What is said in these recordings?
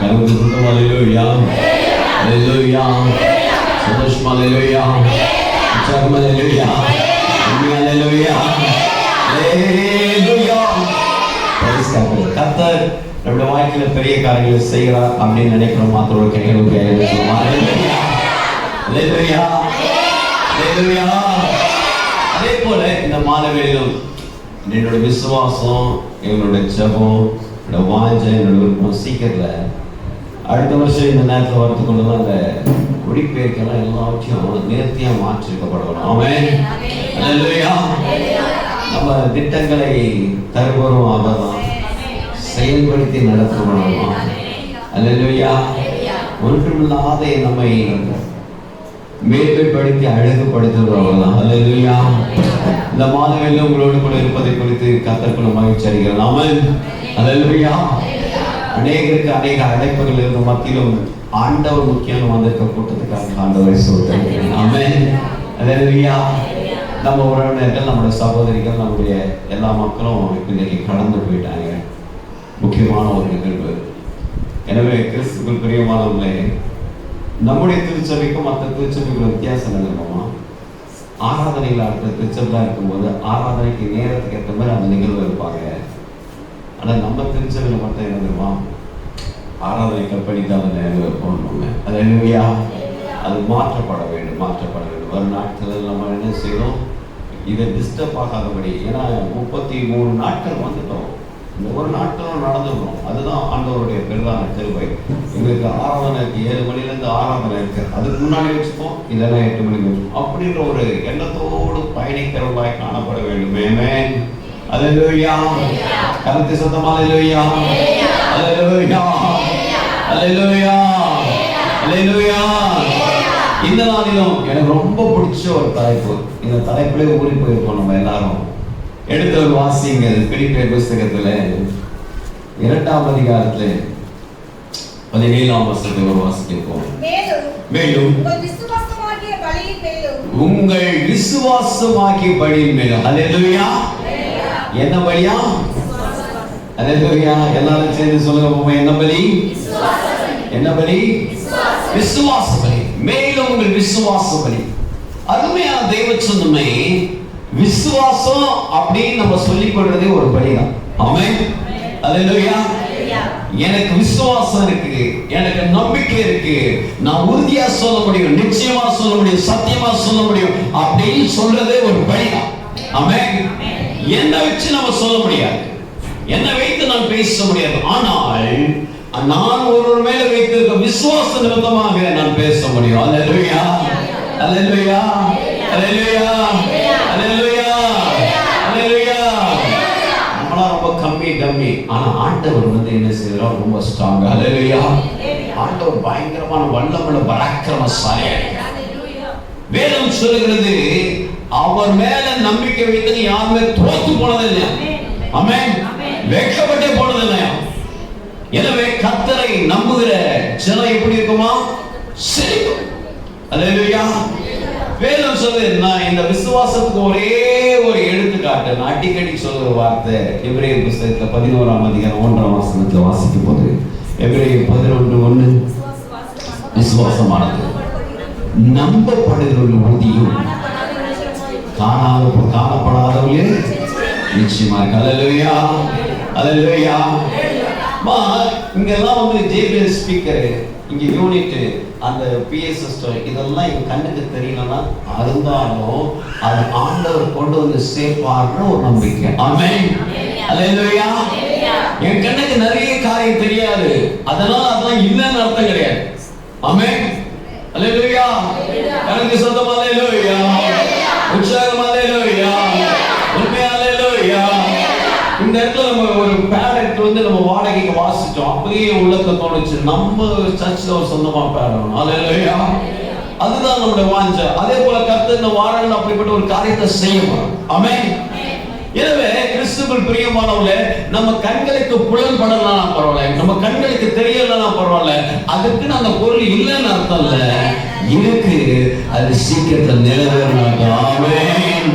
கருத்து சுத்தம் அல்லேலூயா, அல்லேலூயா, சந்தோஷம் அல்லேலூயா, உற்சாகம் அல்லேலூயா, உண்மை அல்லேலூயா, அல்லேலூயா. கர்த்தர் நம்முடைய வாழ்க்கையில பெரிய காரியங்களை செய்கிறார் அப்படின்னு நினைக்கிறோம். மாத்திரம் கைகளுக்கு அதே போல இந்த மாணவர்களும் என்னோட விசுவாசம், எங்களோட ஜபம், என்னோட வாஞ்சை, என்னோட விருப்பம் சீக்கிரத்துல அடுத்த வருஷம் இந்த நேரத்தில் வரத்துக்குள்ளதான் அந்த குடிப்பெயர்க்கெல்லாம் எல்லாவற்றையும் நேர்த்தியா மாற்றிருக்கப்படணும். ஆமென். அல்லேலூயா. நம்ம திட்டங்களை தருபவரும் அவர்தான், செயல்படுத்தி நடத்துகிறோம். அல்லேலூயா. ஒன்றுமில்லாத நம்மை மேன்மைப்படுத்தி அழகுபடுத்துகிறவர் தான். அல்லேலூயா. இந்த மாதங்களில் உங்களோடு கூட இருப்பதை குறித்து கர்த்தருக்குள்ள மகிழ்ச்சி அடைகிறேன். ஆமென். அல்லேலூயா. அநேகருக்கு அநேக அழைப்புகள் இருந்த மத்தியிலும் ஆண்டவர் முக்கியம் வந்திருக்க கூட்டத்துக்காக ஆண்டவரை சொல்றேன். ஆமென். அல்லேலூயா. நம்ம உறவினர்கள், நம்முடைய சகோதரிகள், நம்முடைய எல்லா மக்களும் இன்னைக்கு கடந்து போயிட்டாங்க. முக்கியமான ஒரு நிகழ்வு. எனவே கிறிஸ்துவுக்குள் பிரியமானவர்களே, நம்முடைய திருச்சபைக்கும் மற்ற திருச்சபைக்கும் வித்தியாசம் இருக்குமா? ஆராதனைகள் அடுத்த திருச்சபையாக இருக்கும்போது ஆராதனைக்கு நேரத்துக்கு ஏற்ற மாதிரி அந்த நிகழ்வு இருப்பாங்க. ஆனால் நம்ம திருச்சபையில் மட்டும் என்ன தெரியுமா? ஆராதனைக்கு படிக்காத நேரம் இருப்போம். அது என்னையா அது மாற்றப்பட வேண்டும், மாற்றப்பட வேண்டும். வரும் நாட்களில் நம்ம என்ன செய்யணும்? இதை டிஸ்டர்ப் ஆகாதபடி. ஏன்னா 33 நாட்கள் வந்துட்டோம். இந்த ஒரு நாட்களும் நடந்துடணும். அதுதான் ஆண்டவருடைய பெரிதான கிருபை. எங்களுக்கு ஆராதனைக்கு 7 மணிலேருந்து ஆராதனை இருக்கு. அதுக்கு முன்னாடி வச்சுப்போம், இல்லைன்னா 8 மணிக்கு வச்சுப்போம். அப்படின்ற ஒரு எண்ணத்தோடு பயணிக்கிறவர்களாய் காணப்பட வேண்டும். ஆமென். அல்லேலூயா. கருத்து சத்தம் அல்லேலூயா, அல்லேலூயா, அல்லேலூயா, அல்லேலூயா. இந்த நாளிலும் எனக்கு ரொம்ப பிடிச்ச ஒரு தலைப்பு. இந்த தலைப்பிலே ஊறி போயிருக்கோம் நம்ம எல்லாரும். எடுத்த ஒரு வாசிங்கள். பிலிப்பியர் புஸ்தகத்துல 2ஆம் அதிகாரத்துல 17ஆம் வசனத்தை ஒரு வாசிப்போம். மேலும் உங்கள் விசுவாசமாகிய பலியின் மேலும். அல்லேலூயா. என்ன பலியா? அல்லேலூயா. எல்லாரும் சேர்ந்து சொல்லுங்க. என்ன பலி? என்ன பலி? விசுவாச பலி. மேலும் உங்கள் விசுவாச பலி. அருமையான தெய்வ சொந்தமே, விசுவாசம் அப்படின்னு நம்ம சொல்லிக் கொள்றதே ஒரு பலிதான். ஆமென். அல்லேலூயா. எனக்கு விசுவாசம் இருக்கு, எனக்கு நம்பிக்கை இருக்கு, நான் உறுதியா சொல்ல முடியும், நிச்சயமா சொல்ல முடியும், சத்தியமா சொல்ல முடியும் அப்படின்னு சொல்றதே ஒரு பலிதான். ஆமென். என்ன வச்சு நம்ம சொல்ல முடியாது, என்ன வைத்து நான் பேச முடியாது. ஆனால் நான் ஒருவர் மேல வைத்திருக்க விசுவாச நிமித்தமாக நான் பேச முடியும். அல்லேலூயா, அல்லேலூயா, அல்லேலூயா, அல்லேலூயா, அல்லேலூயா. நம்மளா ரொம்ப கம்மி. ஆனா ஆண்டவர் என்ன செய்யறார்? ரொம்ப ஸ்ட்ராங். அல்லேலூயா. ஆண்டவர் பயங்கரமான வல்லமையுள்ள பராக்கிரமசாலி. வேதம் சொல்லுகிறது, அவர் மேல நம்பிக்கை வைத்து யாருமே தோத்து போனது இல்லையா? ஆமென். வெட்கப்பட்டே போனது இல்லையா? எனவே கர்த்தரை நம்புகிற ஜனம் எப்படி இருக்குமா? செழிக்கும். அல்லேலூயா. வேதம் சொல்லுது, நான் இந்த விசுவாசத்துக்கு ஒரே ஒரு எடுத்துக்காட்டு, நான் அடிக்கடி சொல்லுற வார்த்தை எபிரேயர் புஸ்தகத்துல 11ஆம் அதிகாரம் 1ஆம் வசனத்துல வாசிக்கும் போது, எபிரேயர் 11:1, விசுவாசமானது நம்பப்படுகிற உறுதியும் காணப்படாதவர்களே நிச்சயமா இருக்கு. அல்லேலூயா, அல்லேலூயா. இங்கெல்லாம் ஜேபிஎல் ஸ்பீக்கர், இங்க யூனிட், அந்த பிஎஸ் சிஸ்டம், இதெல்லாம் என் கண்ணுக்கு தெரியலன்னா இருந்தாலும் அது ஆண்டவர் கொண்டு வந்து சேர்ப்பார்ன்ற ஒரு நம்பிக்கை. ஆமென். அல்லேலூயா. என் கண்ணுக்கு நிறைய காரியம் தெரியாது, அதனால அதெல்லாம் இல்லைன்னு அர்த்தம் கிடையாது. ஆமென். அல்லேலூயா. எனக்கு சொந்தம். அல்லேலூயா. உற்சாகம். அல்லேலூயா. உண்மை. அல்லேலூயா. இந்த இடத்துல நம்ம ஒரு பேரட் நம்ம வாடகைக்கு வாசிச்சோம். அப்படியே உள்ளத்தை தோணுச்சு, நம்ம சர்ச்சில் ஒரு சொந்தமா பேரணும். அல்லேலூயா. அதுதான் நம்மளுடைய வாஞ்சை. அதே போல கர்த்தர் இந்த வாரங்கள் அப்படிப்பட்ட ஒரு காரியத்தை செய்யணும். ஆமென். எனவே கிறிஸ்துவுக்குள் பிரியமானவர்களே, நம்ம கண்களுக்கு புலன்படலாம் பரவாயில்ல, நம்ம கண்களுக்கு தெரியலன்னா பரவாயில்ல, அதுக்கு அந்த பொருள் இல்லைன்னு அர்த்தம் இல்ல, இருக்கு. அது சீக்கிரத்தில் நிறைவேறணும். ஆமென்.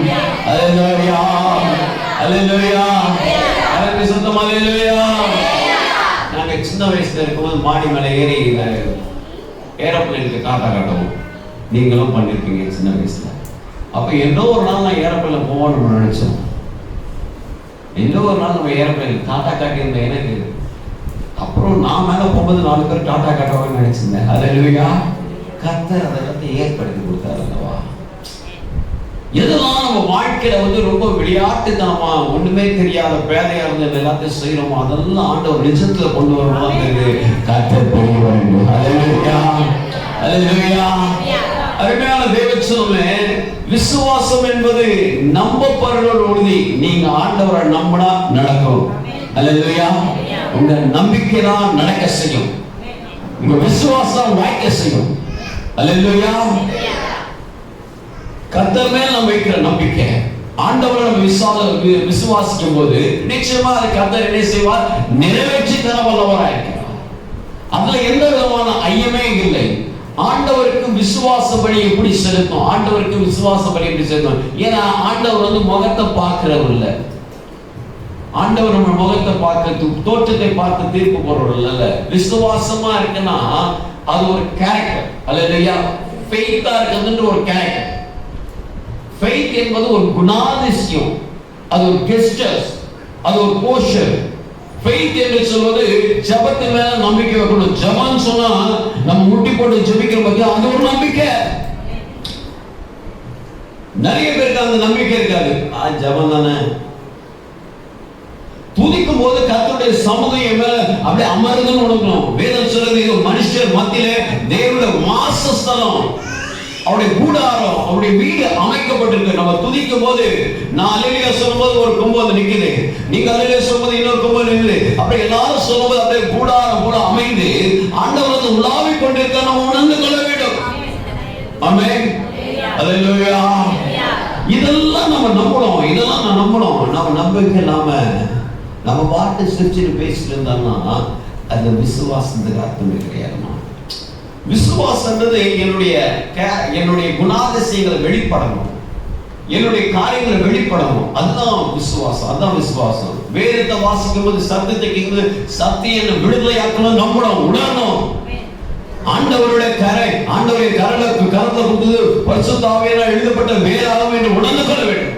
அல்லேலூயா, அல்லேலூயா. எனக்கு சொந்தம். அல்லேலூயா. நாங்க சின்ன சின்ன வயசுல இருக்கும்போது மாடி மேலே ஏறி ஏரோப்ளைனுக்கு காட்டவும் நீங்களும் பண்ணிருப்பீங்க சின்ன வயசுல. அப்ப என்னோ ஒரு நாள் நான் ஏரோப்ளைன்ல போகணும்னு நினைச்சோம். இன்னும் ஒரு நாள் நம்ம ஏரோப்ளைன் டாட்டா காட்டியிருந்தேன் எனக்கு. அப்புறம் நான் மேல போகும்போது 4 பேர் டாட்டா காட்டவான்னு நினைச்சிருந்தேன். அல்லேலூயா. கர்த்தர் அதெல்லாம் ஏற்படுத்தி கொடுத்தாரு அல்லவா. எதெல்லாம் நம்ம வாழ்க்கையில ரொம்ப விளையாட்டுத்தனமா ஒண்ணுமே தெரியாத பேதையா இருந்த எல்லாத்தையும் செய்யறோமோ அதெல்லாம் ஆண்டவர் நிஜத்துல கொண்டு வரும்போது கர்த்தர் பெரிய வேண்டும். அல்லேலூயா. அல்லேலூயா. அருமையான தேவச்சனமே, விசுவாசம் என்பது நம்பப்படுற உறுதி. நீங்க ஆண்டவரை நம்பினா நடக்கும். அல்லேலூயா. உங்க நம்பிக்கை தான் நடக்க செய்யும். உங்க விசுவாசம் வாய்க்க செய்யும். அல்லேலூயா. கர்த்தர் மேல் நம்ம வைக்கிற நம்பிக்கை, ஆண்டவரை நம்ம விசுவாசிக்கும் போது நிச்சயமா அதை கர்த்தர் என்ன செய்வார்? நிறைவேற்றி தர வல்லவராயிருக்கிறார். அதுல எந்த விதமான ஐயமே இல்லை. ஆண்டவருக்கு விசுவாச பலி எப்படி செலுத்தும்? ஆண்டவருக்கு விசுவாச பலி எப்படி செலுத்தும்? ஏன்னா ஆண்டவர் முகத்தை பார்க்கிறவர் இல்ல. ஆண்டவர் நம்ம முகத்தை பார்க்க, தோற்றத்தை பார்த்து தீர்ப்பு போடுறவர் இல்ல. விசுவாசமா இருக்குன்னா அது ஒரு கேரக்டர். அல்லேலூயா. ஃபெய்த்தா இருக்குதுன்ற ஒரு கேரக்டர். ஃபெய்த் என்பது ஒரு குணாதிசயம், அது ஒரு கெஸ்டர்ஸ், அது ஒரு போஸ்டர். ஃபெய்த் என்று சொல்வது ஜெபத்தின் மேல நம்பிக்கை வைக்கணும். ஜெபம் சொன்னா நம்ம முட்டி போட்டு ஜெபிக்கிற பத்தி அது ஒரு நம்பிக்கை. நிறைய பேருக்கு அந்த நம்பிக்கை இருக்காது. ஜெபம் தானே. துதிக்கும் போது கர்த்தருடைய சமூகம் மேல அப்படியே அமர்ந்துன்னு உணரணும். வேதம் சொல்றது இது மனுஷர் மத்தியிலே தேவனுடைய வாசஸ்தலம், அவருடைய கூடாரம், அவருடைய வீடு அமைக்கப்பட்டிருக்கு. நம்ம துதிக்கும் போது நான் அல்லேலூயா சொல்லும்போது ஒரு கொம்பு வந்து நிக்குது, நீங்க அல்லேலூயா சொல்லும்போது இன்னொரு கொம்பு நிக்குது. அப்படியே எல்லாரும் சொல்லும்போது அப்படியே கூடாரம் போல அமைந்து ஆண்டவர் உலாவிக் கொண்டிருக்க நம்ம உணர்ந்து கொள்ள வேண்டும். ஆமென். அல்லேலூயா. இதெல்லாம் நம்ம நம்பணும். இதெல்லாம் நான் நம்பணும். நம்ம நம்பிக்கை நம்ம பாட்டு சிரிச்சுட்டு பேசிட்டு இருந்தான்னா அந்த விசுவாசத்துக்கு அர்த்தமே கிடையாதுமா. விசுவாசம்ன்றது என்னுடைய குணாதிசயங்களை வெளிப்படணும், என்னுடைய காரியங்களை வெளிப்படணும். அதுதான் விசுவாசம். அதுதான் விசுவாசம். வேதத்தை வாசிக்கும் போது சத்தியத்தை கேட்கும்போது சத்தியம் என்ன விடுதலையாக்கணும், நம்பணும், உணரணும். ஆண்டவருடைய கரத்தை கொடுத்தது பரிசுத்த ஆவியானவரால் எழுதப்பட்ட வேதாகம் என்று உணர்ந்து கொள்ள வேண்டும்.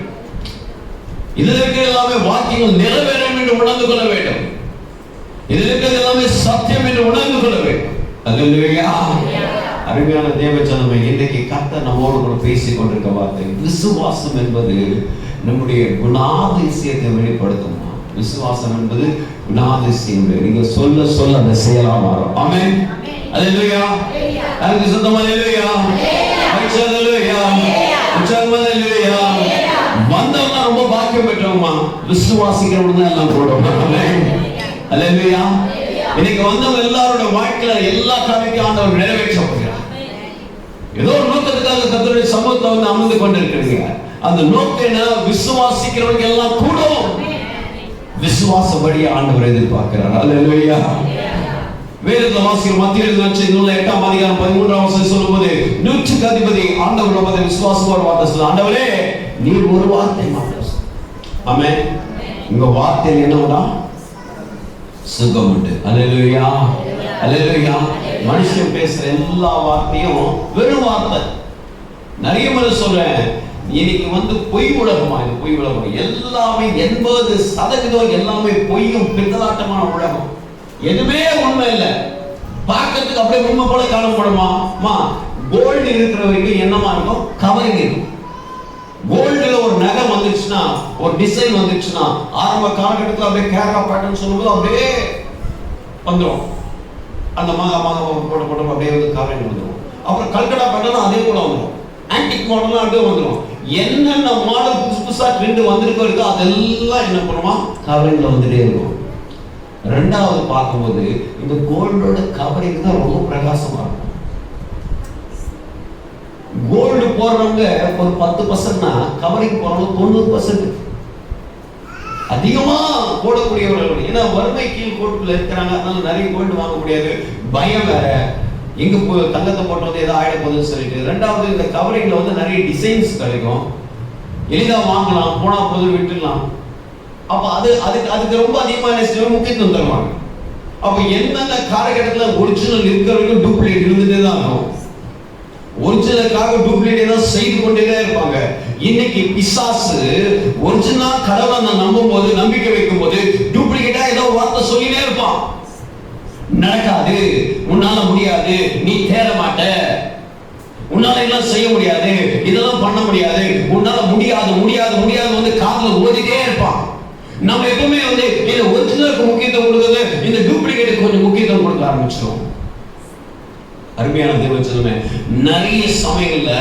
இதில் இருக்கிற எல்லாமே வாக்கியங்கள் நிறைவேறும் என்று உணர்ந்து கொள்ள வேண்டும். இதில் இருக்கிறது எல்லாமே சத்தியம் என்று உணர்ந்து கொள்ள வேண்டும். அல்லேலூயா. அருமையான தேவச்சனமே, இன்றைக்கு கர்த்தர் நம்மோடு கூட பேசிக் கொண்டிருக்க வார்த்தை விசுவாசம் என்பது நம்முடைய குணாதிசயத்தை வெளிப்படுத்தும். விசுவாசம் என்பது குணாதிசயம். நீங்க சொல்ல சொல்ல அந்த செயலா மாறும். ஆமென். அல்லேலூயா. அதுக்கு சொந்தமா அல்லேலூயா. அல்லேலூயா. அல்லேலூயா. வந்தவங்க ரொம்ப பாக்கியம் பெற்றவங்க, விசுவாசிக்கிறவங்க எல்லாம் போடுவோம். அல்லேலூயா. இன்னைக்கு வந்தவங்க எல்லாரோட வாழ்க்கையில எல்லா காரியத்தையும் ஆண்டவர் நிறைவேற்ற போகிறார். ஏதோ ஒரு நோக்கத்துக்காக கர்த்தருடைய சமூகத்தை அமர்ந்து கொண்டிருக்கிறீங்க. அந்த நோக்கம் என்ன? விசுவாசிக்கிறவங்க எல்லாம் கூடும். விசுவாசப்படி ஆண்டவர் எதிர்பார்க்கிறார். அல்லேலூயா. வேதத்துல வாசிக்கிற மத்திய 8ஆம் அதிகாரம் 13ஆம் வசனம் சொல்லும்போது நூற்றுக்கு அதிபதி ஆண்டவர் விசுவாசம் ஒரு வார்த்தை சொல்ல, ஆண்டவரே நீர் ஒரு வார்த்தை மாத்திரம். ஆமென். உங்க வார்த்தையில் என்னவா? சுகம் உண்டு. அல்லேலூயா. அல்லேலூயா. மனுஷன் பேசுற எல்லா வார்த்தையும் வெறும் வார்த்தை. நிறைய முறை சொல்றேன், இன்னைக்கு பொய் உலகமா? இது பொய் உலகம். எல்லாமே 80% எல்லாமே பொய்யும் பித்தலாட்டமான உலகம். எதுவுமே உண்மை இல்லை. பார்க்கறதுக்கு அப்படியே உண்மை போல காணப்படுமா? கோல்டு இருக்கிற வரைக்கும் என்னமா இருக்கும்? கவரிங் இருக்கும். கோல்டுல ஒரு நகை வந்துச்சுன்னா, ஒரு டிசைன் வந்துச்சுன்னா, ஆரம்ப காலகட்டத்தில் அப்படியே கேரளா பேட்டர்ன் சொல்லும்போது அப்படியே வந்துடும். அந்த போட்டு அப்படியே கவரிங் வந்துடும். அப்புறம் கல்கடா பேட்டர்ன் அதே போல வந்துடும். ஆன்டிக் மாடலும் அப்படியே வந்துடும். என்னென்ன மாடல் புதுசா ட்ரெண்ட் வந்திருக்கோ அதெல்லாம் என்ன பண்ணுமா? கவரிங்ல வந்துட்டே இருக்கும். ரெண்டாவது பார்க்கும்போது இந்த கோல்டோட கவரிங் தான் ரொம்ப பிரகாசமா இருக்கும். கோல்டு போடுறவங்க ஒரு 10%, கவரிங் போடுறவங்க 90% அதிகமா போடக்கூடியவர்கள். ஏன்னா வறுமை கீழ் கோட்டுக்குள்ள இருக்கிறாங்க, அதனால நிறைய கோல்டு வாங்க முடியாது. பயம் வேற, எங்க தங்கத்தை போட்டு ஏதோ ஆயிட போகுதுன்னு சொல்லிட்டு. ரெண்டாவது இந்த கவரிங்ல நிறைய டிசைன்ஸ் கிடைக்கும், எளிதா வாங்கலாம், போனா போது விட்டுலாம். அப்ப அதுக்கு ரொம்ப அதிகமான முக்கியத்துவம் தருவாங்க. அப்ப எந்தெந்த காலகட்டத்துல ஒரிஜினல் இருக்கிற வரைக்கும் டூப்ளிகேட் இருந்துட்டே தான் இருக்கும். ஒரிஜினலுக்காக டூப்ளிகேட் தான் செய்து கொண்டே தான் இருப்பாங்க. இன்னைக்கு பிசாசு ஒரிஜினலா கடவுளை நம்பும் போது, நம்பிக்கை வைக்கும் போது டூப்ளிகேட்டா ஏதோ வார்த்தை சொல்லினே இருப்பான். நடக்காது, உன்னால முடியாது, நீ தேர மாட்ட, உன்னால எல்லாம் செய்ய முடியாது, இதெல்லாம் பண்ண முடியாது, உன்னால முடியாது முடியாது முடியாது வந்து காதுல ஓதிட்டே இருப்பான். நம்ம எப்பவுமே வந்து இந்த ஒரிஜினலுக்கு முக்கியத்துவம் கொடுக்கிறது, இந்த டூப்ளிகேட்டுக்கு கொஞ்சம் முக்கியத்துவம் கொடுக்க ஆரம்பிச்சிடும். அருமையான தேவச்சனமே, நிறைய சமயங்கள்ல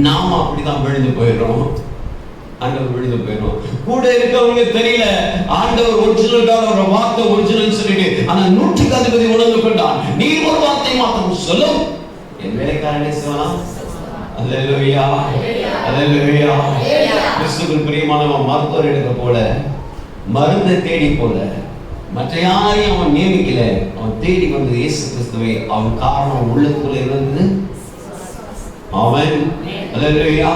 நாம அப்படிதான் விழுந்து போயிடுறோம். ஆண்டவர் விழுந்து போயிடும். கூட இருக்கவங்க தெரியல ஆண்டவர் ஒரிஜினலுக்காக ஒரு வார்த்தை ஒரிஜினல் சொல்லிட்டு, ஆனா 100க்கு அதிபதி உணர்ந்து கொண்டான். நீ ஒரு வார்த்தை மாத்திரம் சொல்லும், என் வேலைக்காரனே செய்வான். அல்லேலூயா, அல்லேலூயா. கிறிஸ்துவுக்குள் பிரியமானவன் மருத்துவர் எடுக்க போல, மருந்தை தேடி போல, மற்ற யாரையும் அவன் நியமிக்கல. அவன் தேடி வந்து இயேசு கிறிஸ்துவை, அவன் காரணம் உள்ளத்துக்குள்ள இருந்தது. அவன் அல்லேலூயா.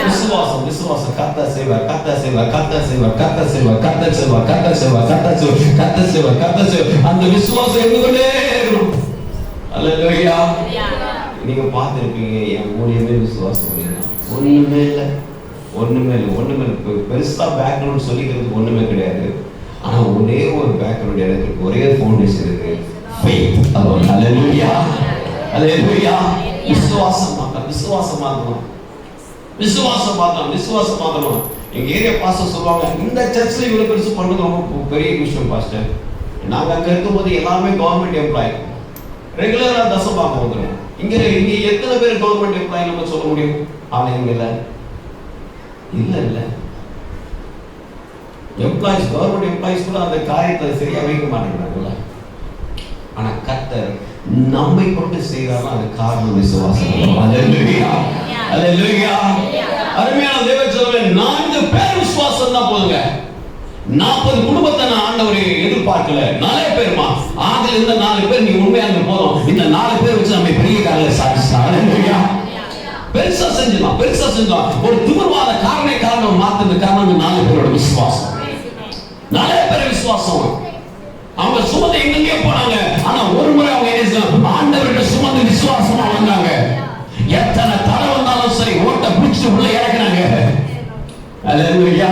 விசுவாசம், விசுவாசம். கர்த்தர் செய்வார், கர்த்தர் செய்வார், கர்த்தர் செய்வார், கர்த்தர் செய்வார், கர்த்தர் செய்வார், கர்த்தர் செய்வார், கர்த்தர் செய்வார், கர்த்தர் செய்வார், கர்த்தர் செய்வார். அந்த விசுவாசம் இருந்து கொண்டே இருக்கணும். அல்லேலூயா. நீங்க பார்த்திருப்பீங்க, என் ஊழியமே விசுவாசம் ஊழியம். ஒண்ணுமே இல்லை, ஒண்ணுமே இல்லை, ஒண்ணுமே இல்லை. பெருசா பேக்ரவுண்ட் சொல்லிக்கிறதுக்கு ஒண்ணுமே கிடையாது. ஆனா ஒரே ஒரு பேக்ரவுண்ட் எனக்கு, ஒரே ஃபவுண்டேஷன் இருக்கு, ஃபெய்த். அல்லேலூயா, அல்லேலூயா. விசுவாசம் மாத்திரம், விசுவாசம் மாத்திரம், விசுவாசம் மாத்திரம், விசுவாசம் மாத்திரம். எங்க ஏரியா பாஸ்டர் சொல்லுவாங்க, இந்த சர்ச்ல இவ்வளவு பெருசு பண்றது ரொம்ப பெரிய விஷயம் பாஸ்டர். நாங்க அங்க இருக்கும்போது எல்லாமே கவர்மெண்ட் எம்ப்ளாய், ரெகுலரா தசம் வந்துடும். இங்க எத்தனை பேர் கவர்மெண்ட் எம்ப்ளாய் நம்ம சொல்ல முடியும்? ஆனா இங்க இல்ல இல்ல எம்ப்ளாயிஸ், கவர்மெண்ட் எம்ப்ளாயிஸ் கூட அந்த காரியத்தை சரியா வைக்க மாட்டேங்கிறாங்கல்ல. ஆனா கர்த்தர் நம்மை கொண்டு செய்யறாங்க, அது காரணம் விசுவாசம். அல்லேலூயா, அல்லேலூயா. அருமையான தேவச்சனமே, 4 பேர் விசுவாசம் தான் போதுங்க. 40 குடும்பத்தை நான் ஆண்டவரை எதிர்பார்க்கல, 4 பேருமா. ஆதில இருந்த 4 பேர் நீ உண்மையா இருந்த போதும், இந்த 4 பேர் வச்சு நம்ம பெரிய காரியங்களை சாதிச்சோம். அல்லேலூயா. பெருசா செஞ்சோம், பெருசா செஞ்சோம். ஒரு திமிர்வாத காரணம் மாத்துறது காரணம் இந்த 4 பேரோட விசுவாசம். 4 பேர் விசுவாசம். அவங்க சுமந்து எங்கெங்கே போனாங்க, ஆனா ஒரு முறை அவங்க என்ன ஆண்டவர்கிட்ட சுமந்து விசுவாசமா வந்தாங்க. எத்தனை தடை வந்தாலும் சரி, ஓட்ட பிடிச்சு உள்ள இறக்குறாங்க. அல்லேலூயா,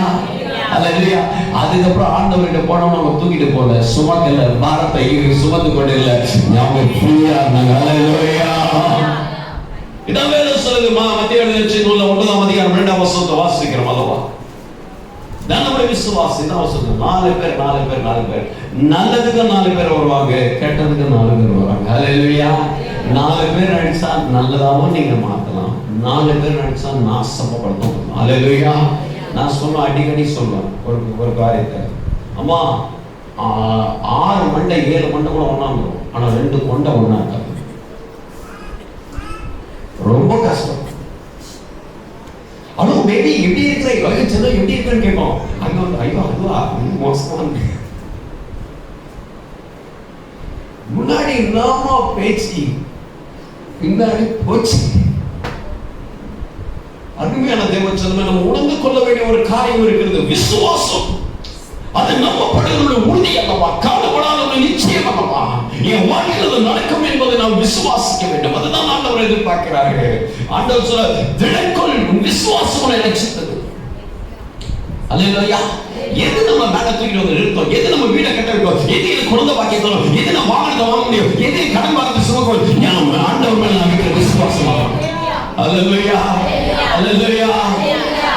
அல்லேலூயா. அதுக்கப்புறம் ஆண்டவர்கிட்ட போனவங்க அவங்க தூக்கிட்டு போல, சுமக்கல, பாரத்தை சுமந்து கொண்டு இல்லை, அவங்க ஃப்ரீயா இருந்தாங்க. அல்லேலூயா. இதான் வேதம் சொல்லுது. மத்திய எழுதின நூல்ல 9ஆம் அதிகாரம் 2ஆம் வசனத்தை வாசிக்கிறோம் அல்லவா? நம்முடைய விசுவாசம் தான் சொல்லுது. 4 பேர், 4 பேர், 4 பேர். நல்லதுக்கு 4 பேர் வருவாங்க, கெட்டதுக்கு 4 பேர் வருவாங்க. அல்லேலூயா. 4 பேர் நடிச்சா நல்லதாவும் நீங்க மாத்தலாம், 4 பேர் நடிச்சா நாசப்படுத்தும். அல்லேலூயா. நான் சொல்லுவேன், அடிக்கடி சொல்லுவேன் ஒரு காரியத்தை. அம்மா 6 மண்டை 7 மண்டை கூட ஒண்ணா இருக்கும், ஆனா 2 கொண்டை ஒண்ணா இருக்காது. ரொம்ப கஷ்டம். ஆனா மேபி எப்படி இருக்கிற எப்படி இருக்குன்னு கேட்போம். ஐயோ அதுவா மோசமா முன்னாடி நாம பேச்சு பின்னாடி போச்சு. அருமையான தேவச்சனமே, நம்ம உணர்ந்து கொள்ள வேண்டிய ஒரு காரியம் இருக்கிறது, விசுவாசம். அது நம்பப்படுகிற உறுதி அல்லவா, காணப்படாத ஒரு நிச்சயம் அல்லவா. என் வாழ்க்கையில் நடக்கும் என்பதை நாம் விசுவாசிக்க வேண்டும். அதுதான் ஆண்டவர் எதிர்பார்க்கிறார்கள். ஆண்டவர் சொல்ல, திடக்கொள், விசுவாசம் ரட்சித்தது. அல்லேலூயா. எது நம்ம மேல தூக்கிட்டு வந்து நிறுத்தோம், எது நம்ம வீடை கட்ட வைக்கும், எது குழந்தை பாக்கிய தரும், எது நம்ம வாகனத்தை வாங்க முடியும், எது கடன் வாங்கி சுமக்கும், ஆண்டவர் மேல நம்பிக்கிற விசுவாசம். அல்லேலூயா, அல்லேலூயா.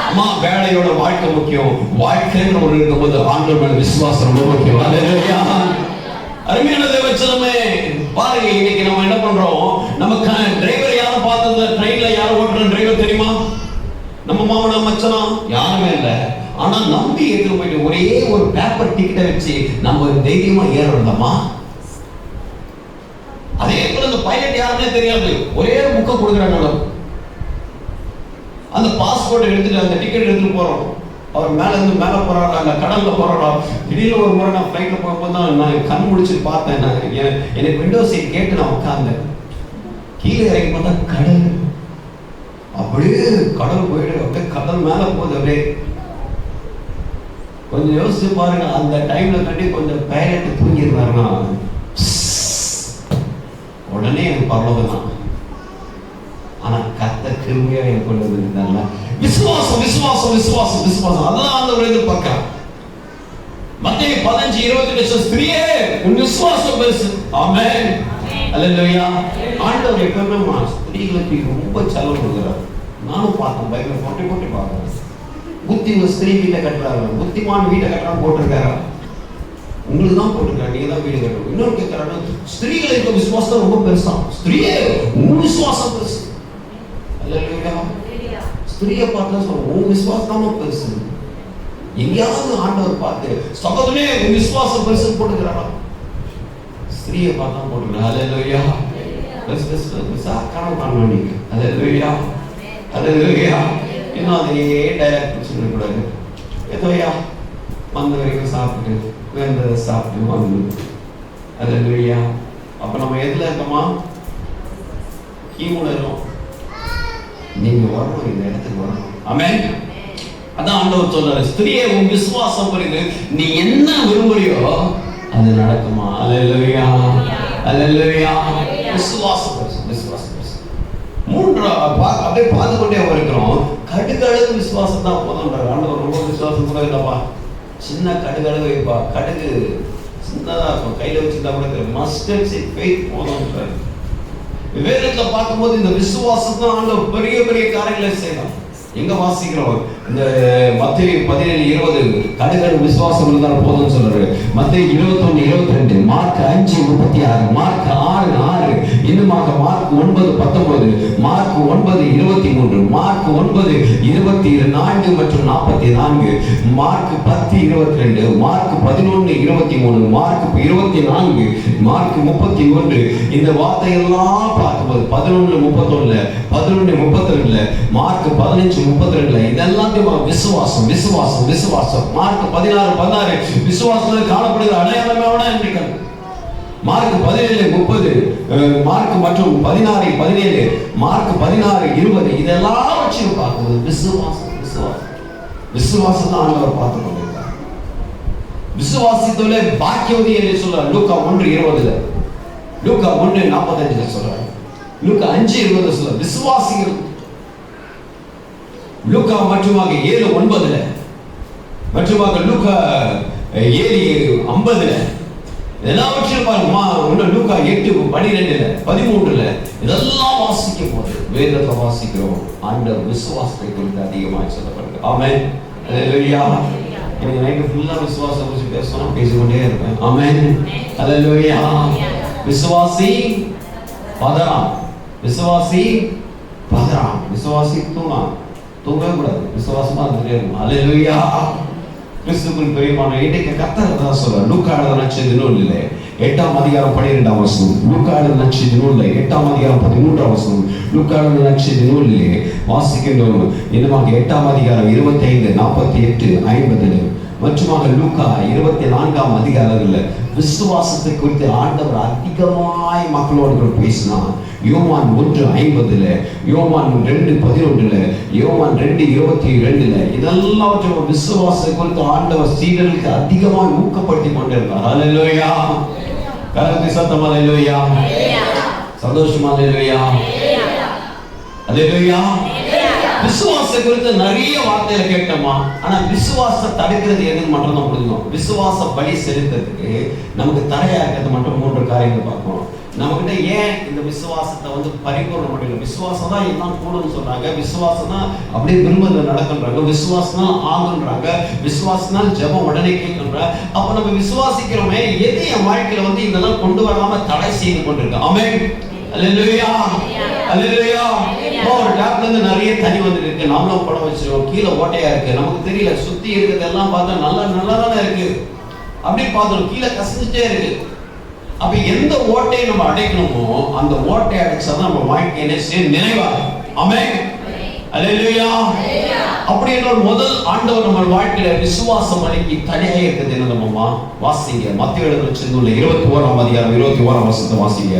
அம்மா வேலையோட வாழ்க்கை முக்கியம், வாழ்க்கைன்னு ஒரு இருக்கும்போது ஆண்டவர் மேல விசுவாசம் ரொம்ப முக்கியம். அல்லேலூயா. அருமையான தேவச்சனமே, பாருங்க இன்னைக்கு நம்ம என்ன பண்றோம், நம்ம டிரைவர் யாரும் பார்த்தது, ட்ரெயின்ல யாரும் ஓட்டுற டிரைவர் தெரியுமா? நம்ம மாமனா மச்சனா யாருமே இல்ல. ஆனா நம்பி எடுத்துட்டு போயிட்டு ஒரே ஒரு பேப்பர் டிக்கெட்டை வச்சு நம்ம தைரியமா ஏறணுமா? அதே போல அந்த பைலட் யாருன்னே தெரியாது, ஒரே ஒரு புக்கை கொடுக்குறாங்க. அந்த பாஸ்போர்ட் எடுத்துட்டு அந்த டிக்கெட் எடுத்துட்டு போறோம். அவர் மேல இருந்து மேல போறாரு, அந்த கடல்ல போறோம். திடீர்னு ஒரு முறை நான் ஃபிளைட்ல போகும்போது தான் நான் கண் முடிச்சு பார்த்தேன். எனக்கு விண்டோ சீட் கேட்டு நான் உட்கார்ந்தேன். கீழே இறங்கி பார்த்தா கடல், அப்படியே கடல் போயிடு, அப்படியே கடல் மேல போகுது. அப்படியே கொஞ்சம் யோசிச்சு பாருங்க, அந்த டைம்ல கட்டி கொஞ்சம் பைலட் தூங்கிடுவாருன்னா உடனே எனக்கு பரலோகம் தான். ஆனா கர்த்தர் கிருபையா எனக்கு கொண்டு வந்திருந்தாங்க. விசுவாசம் விசுவாசம் விசுவாசம் விசுவாசம் அதான் ஆண்டவர் எதிர்பார்க்கிறார். மத்தேயு 15:28 ஸ்திரியே உன் விசுவாசம் பெருசு. ஆமென். அல்லேலூயா. ஆண்டவர் எப்பவுமே ஸ்திரீகளுக்கு ரொம்ப செலவு கொடுக்கிறார். நானும் பார்த்தேன், பைபிள் போட்டு பார்க்கிறேன். புத்தியுள்ள ஸ்திரீ வீட்டை கட்டுறாங்க, புத்திமான வீட்டை கட்டுறாங்க போட்டிருக்காரா? உங்களுக்கு தான் போட்டிருக்காரு, நீங்க தான் வீடு கட்டணும். இன்னொரு கேட்கிறாங்க, ஸ்திரீகளுக்கு விசுவாசம் ரொம்ப பெருசா. ஸ்திரீயே உன் விசுவாசம் பெருசு. அல்லேலூயா. ஸ்திரீயை பார்த்தா சொல்லுவோம் உன் விசுவாசம் தான் பெருசு. எங்கேயாவது ஆண்டவர் பார்த்து சகோதரனே உன் விசுவாசம் பெருசு போட்டுக்கிறாரா? ஸ்திரீயை பார்த்தா போட்டுக்கிறார். அல்லேலூயா. கனவு காண வேண்டிய. அல்லேலூயா. அல்லேலூயா. இன்னும் அதையே டைரக்ட் சொல்லக்கூடாது. ஏதோயா வந்த வரைக்கும் சாப்பிட்டு வேண்டதை சாப்பிட்டு வந்து. அல்லேலூயா. அப்ப நம்ம எதுல இருக்கோமா? கீமுல இருக்கோம். நீங்க வரணும், இந்த இடத்துக்கு வரணும். ஆமென். அதான் ஆண்டவர் சொல்றாரு, ஸ்திரியே உன் விசுவாசம் புரிந்து நீ என்ன விரும்புறியோ அது நடக்குமா? அல்லேலூயா. அல்லேலூயா. விசுவாசம் விசுவாசம். அப்படியே பார்த்து கொண்டே இருக்கிறோம். கடுகளவு விசுவாசம் தான் போதும்ன்றார் ஆண்டவர். ரொம்ப விசுவாசம் கூட இல்லப்பா, சின்ன கடுகளவு வைப்பா. கடுகு சின்னதா இருக்கும், கையில வச்சுட்டா கூட தெரியும். மஸ்டர்ட் சீட் ஃபெய்த் போதும்ன்றார். வேதத்துல பார்க்கும்போது இந்த விசுவாசம் தான் ஆண்டவர் பெரிய பெரிய காரியங்களை செய்யலாம். எங்க வாசிக்கிறோம்? இந்த மத்தேயு 17:20 கடுகளவு விசுவாசம் இருந்தால் போதும்னு சொல்றாரு. மத்தேயு 21:22, மார்க் 5:36, மார்க் 6:6, இன்னுமாக மார்க் 9:19, மார்க் 9:23, மார்க் 9:24 மற்றும் 44, மார்க் 10:22, மார்க் 11:23, மார்க் 24, மார்க் 31. இந்த வார்த்தையெல்லாம் பார்க்கும்போது 11:31, 11:32, மார்க் 15:32 இதெல்லாம் விசுவாசம் விசுவாசம் விசுவாசம். மார்க் 16:16 விசுவாசத்தில் காணப்படுகிற அடையாளமான எண்ணிக்கை. மார்க் 17:30, மார்க் மற்றும் 16:17, மார்க் 16:20 இதெல்லாம் வச்சு பார்க்கும்போது விசுவாசம் விசுவாசம் விசுவாசம் தான் ஆண்டவர் பார்த்து கொண்டிருக்கார். விசுவாசத்தோட பாக்கியவதி என்று சொல்றார் லூக்கா 1:20, லூக்கா 1:45 சொல்றார், லூக்கா 5:20 சொல்றார் விசுவாசிகள். லூக்கா மட்டுமாக 7:9, மட்டுமாக லூக்கா 7:50 எல்லாவற்றையும் பாருங்க. லூக்கா 8:12, 13 இதெல்லாம் வாசிக்கும் போது வேதத்தை வாசிக்கிறோம். ஆண்டவர் விசுவாசத்தை குறித்து அதிகமாக சொல்லப்படுது. ஆமென். அல்லேலூயா. எனக்கு நைட்டு ஃபுல்லா விசுவாசம் பற்றி பேசணும், பேசிக்கொண்டே இருப்பேன். ஆமென். அல்லேலூயா. விசுவாசி பதறான், விசுவாசி பதறான், விசுவாசி தூங்கவே கூடாது, விசுவாசமா இருந்துட்டே இருக்கும். அல்லேலூயா. கிறிஸ்துவுக்குள் பிரியமான இன்றைக்கு கர்த்தர் தான் சொல்றார். லூக்கா எழுதின நற்செய்தி நூலிலே 8ஆம் அதிகாரம் 12ஆம் வசனம், லூக்கா எழுதின நற்செய்தி நூலிலே 8ஆம் அதிகாரம் 13ஆம் வசனம், லூக்கா எழுதின நற்செய்தி நூலிலே வாசிக்கின்றோம். இன்னுமாக 8ஆம் அதிகாரம் 25, 48, 50 மற்றுமாக லூக்கா 24ஆம் அதிகாரத்தில் விசுவாசத்தை குறித்து ஆண்டவர் அதிகமாய் மக்களோடு பேசினார். யோவான் 1:50, யோவான் 2:11, யோவான் 2:22 இதெல்லாம் விசுவாசத்தை குறித்து ஆண்டவர் சீடர்களுக்கு அதிகமாக ஊக்கப்படுத்தி கொண்டிருந்தார். அல்லேலூயா. கரத்தை சத்தம் அல்லேலூயா. சந்தோஷமா அல்லேலூயா. அல்லேலூயா. விசுவாசத்தை குறித்து நிறைய வார்த்தையில கேட்டோமா, ஆனா விசுவாசத்தை தடுக்கிறது எதுன்னு மட்டும் தான் புரிஞ்சுக்கணும். விசுவாச பலி செலுத்துறதுக்கு நமக்கு தடையா இருக்கிறது மட்டும் 3 காரியங்கள் பார்க்கணும். நம்மகிட்ட ஏன் இந்த விசுவாசத்தை பரிபூர்ணம் பண்ணல? விசுவாசம் தான் எல்லாம் கூடுன்னு சொல்றாங்க, விசுவாசம் தான் அப்படியே விரும்புறது நடக்குன்றாங்க, விசுவாசம் தான் ஆகுன்றாங்க, விசுவாசம் தான் ஜெபம் உடனே கேட்கின்ற. அப்ப நம்ம விசுவாசிக்கிறோமே, எது என் வாழ்க்கையில இதெல்லாம் கொண்டு வராம தடை செய்து கொண்டிருக்கு. ஆமென். அல்லேலூயா. அல்லேலூயா. ஒரு டேப்ல இருந்து நிறைய தண்ணி வந்துட்டு இருக்கு, நாமளும் படம் வச்சிருக்கோம், கீழே ஓட்டையா இருக்கு, நமக்கு தெரியல, சுத்தி இருக்கிறதெல்லாம் பார்த்தா நல்லா தானே இருக்கு, அப்படி பார்த்தோம் கீழே கசிஞ்சிட்டே இருக்கு. அப்ப எந்த ஓட்டையை நம்ம அடைக்கணுமோ அந்த ஓட்டையை அடைச்சாதான் நம்ம வாழ்க்கையை நிறைவாகும். ஆமென். அல்லேலூயா. அப்படி என்றால் முதல் ஆண்டவர் நம்ம வாழ்க்கையில விசுவாச பலிக்கு தடையாக இருக்குது என்னமா வாசிங்க. மத்தேயு எழுதின நற்செய்தி 21ஆம் அதிகாரம் 21ஆம் வசனத்தை வாசிங்க.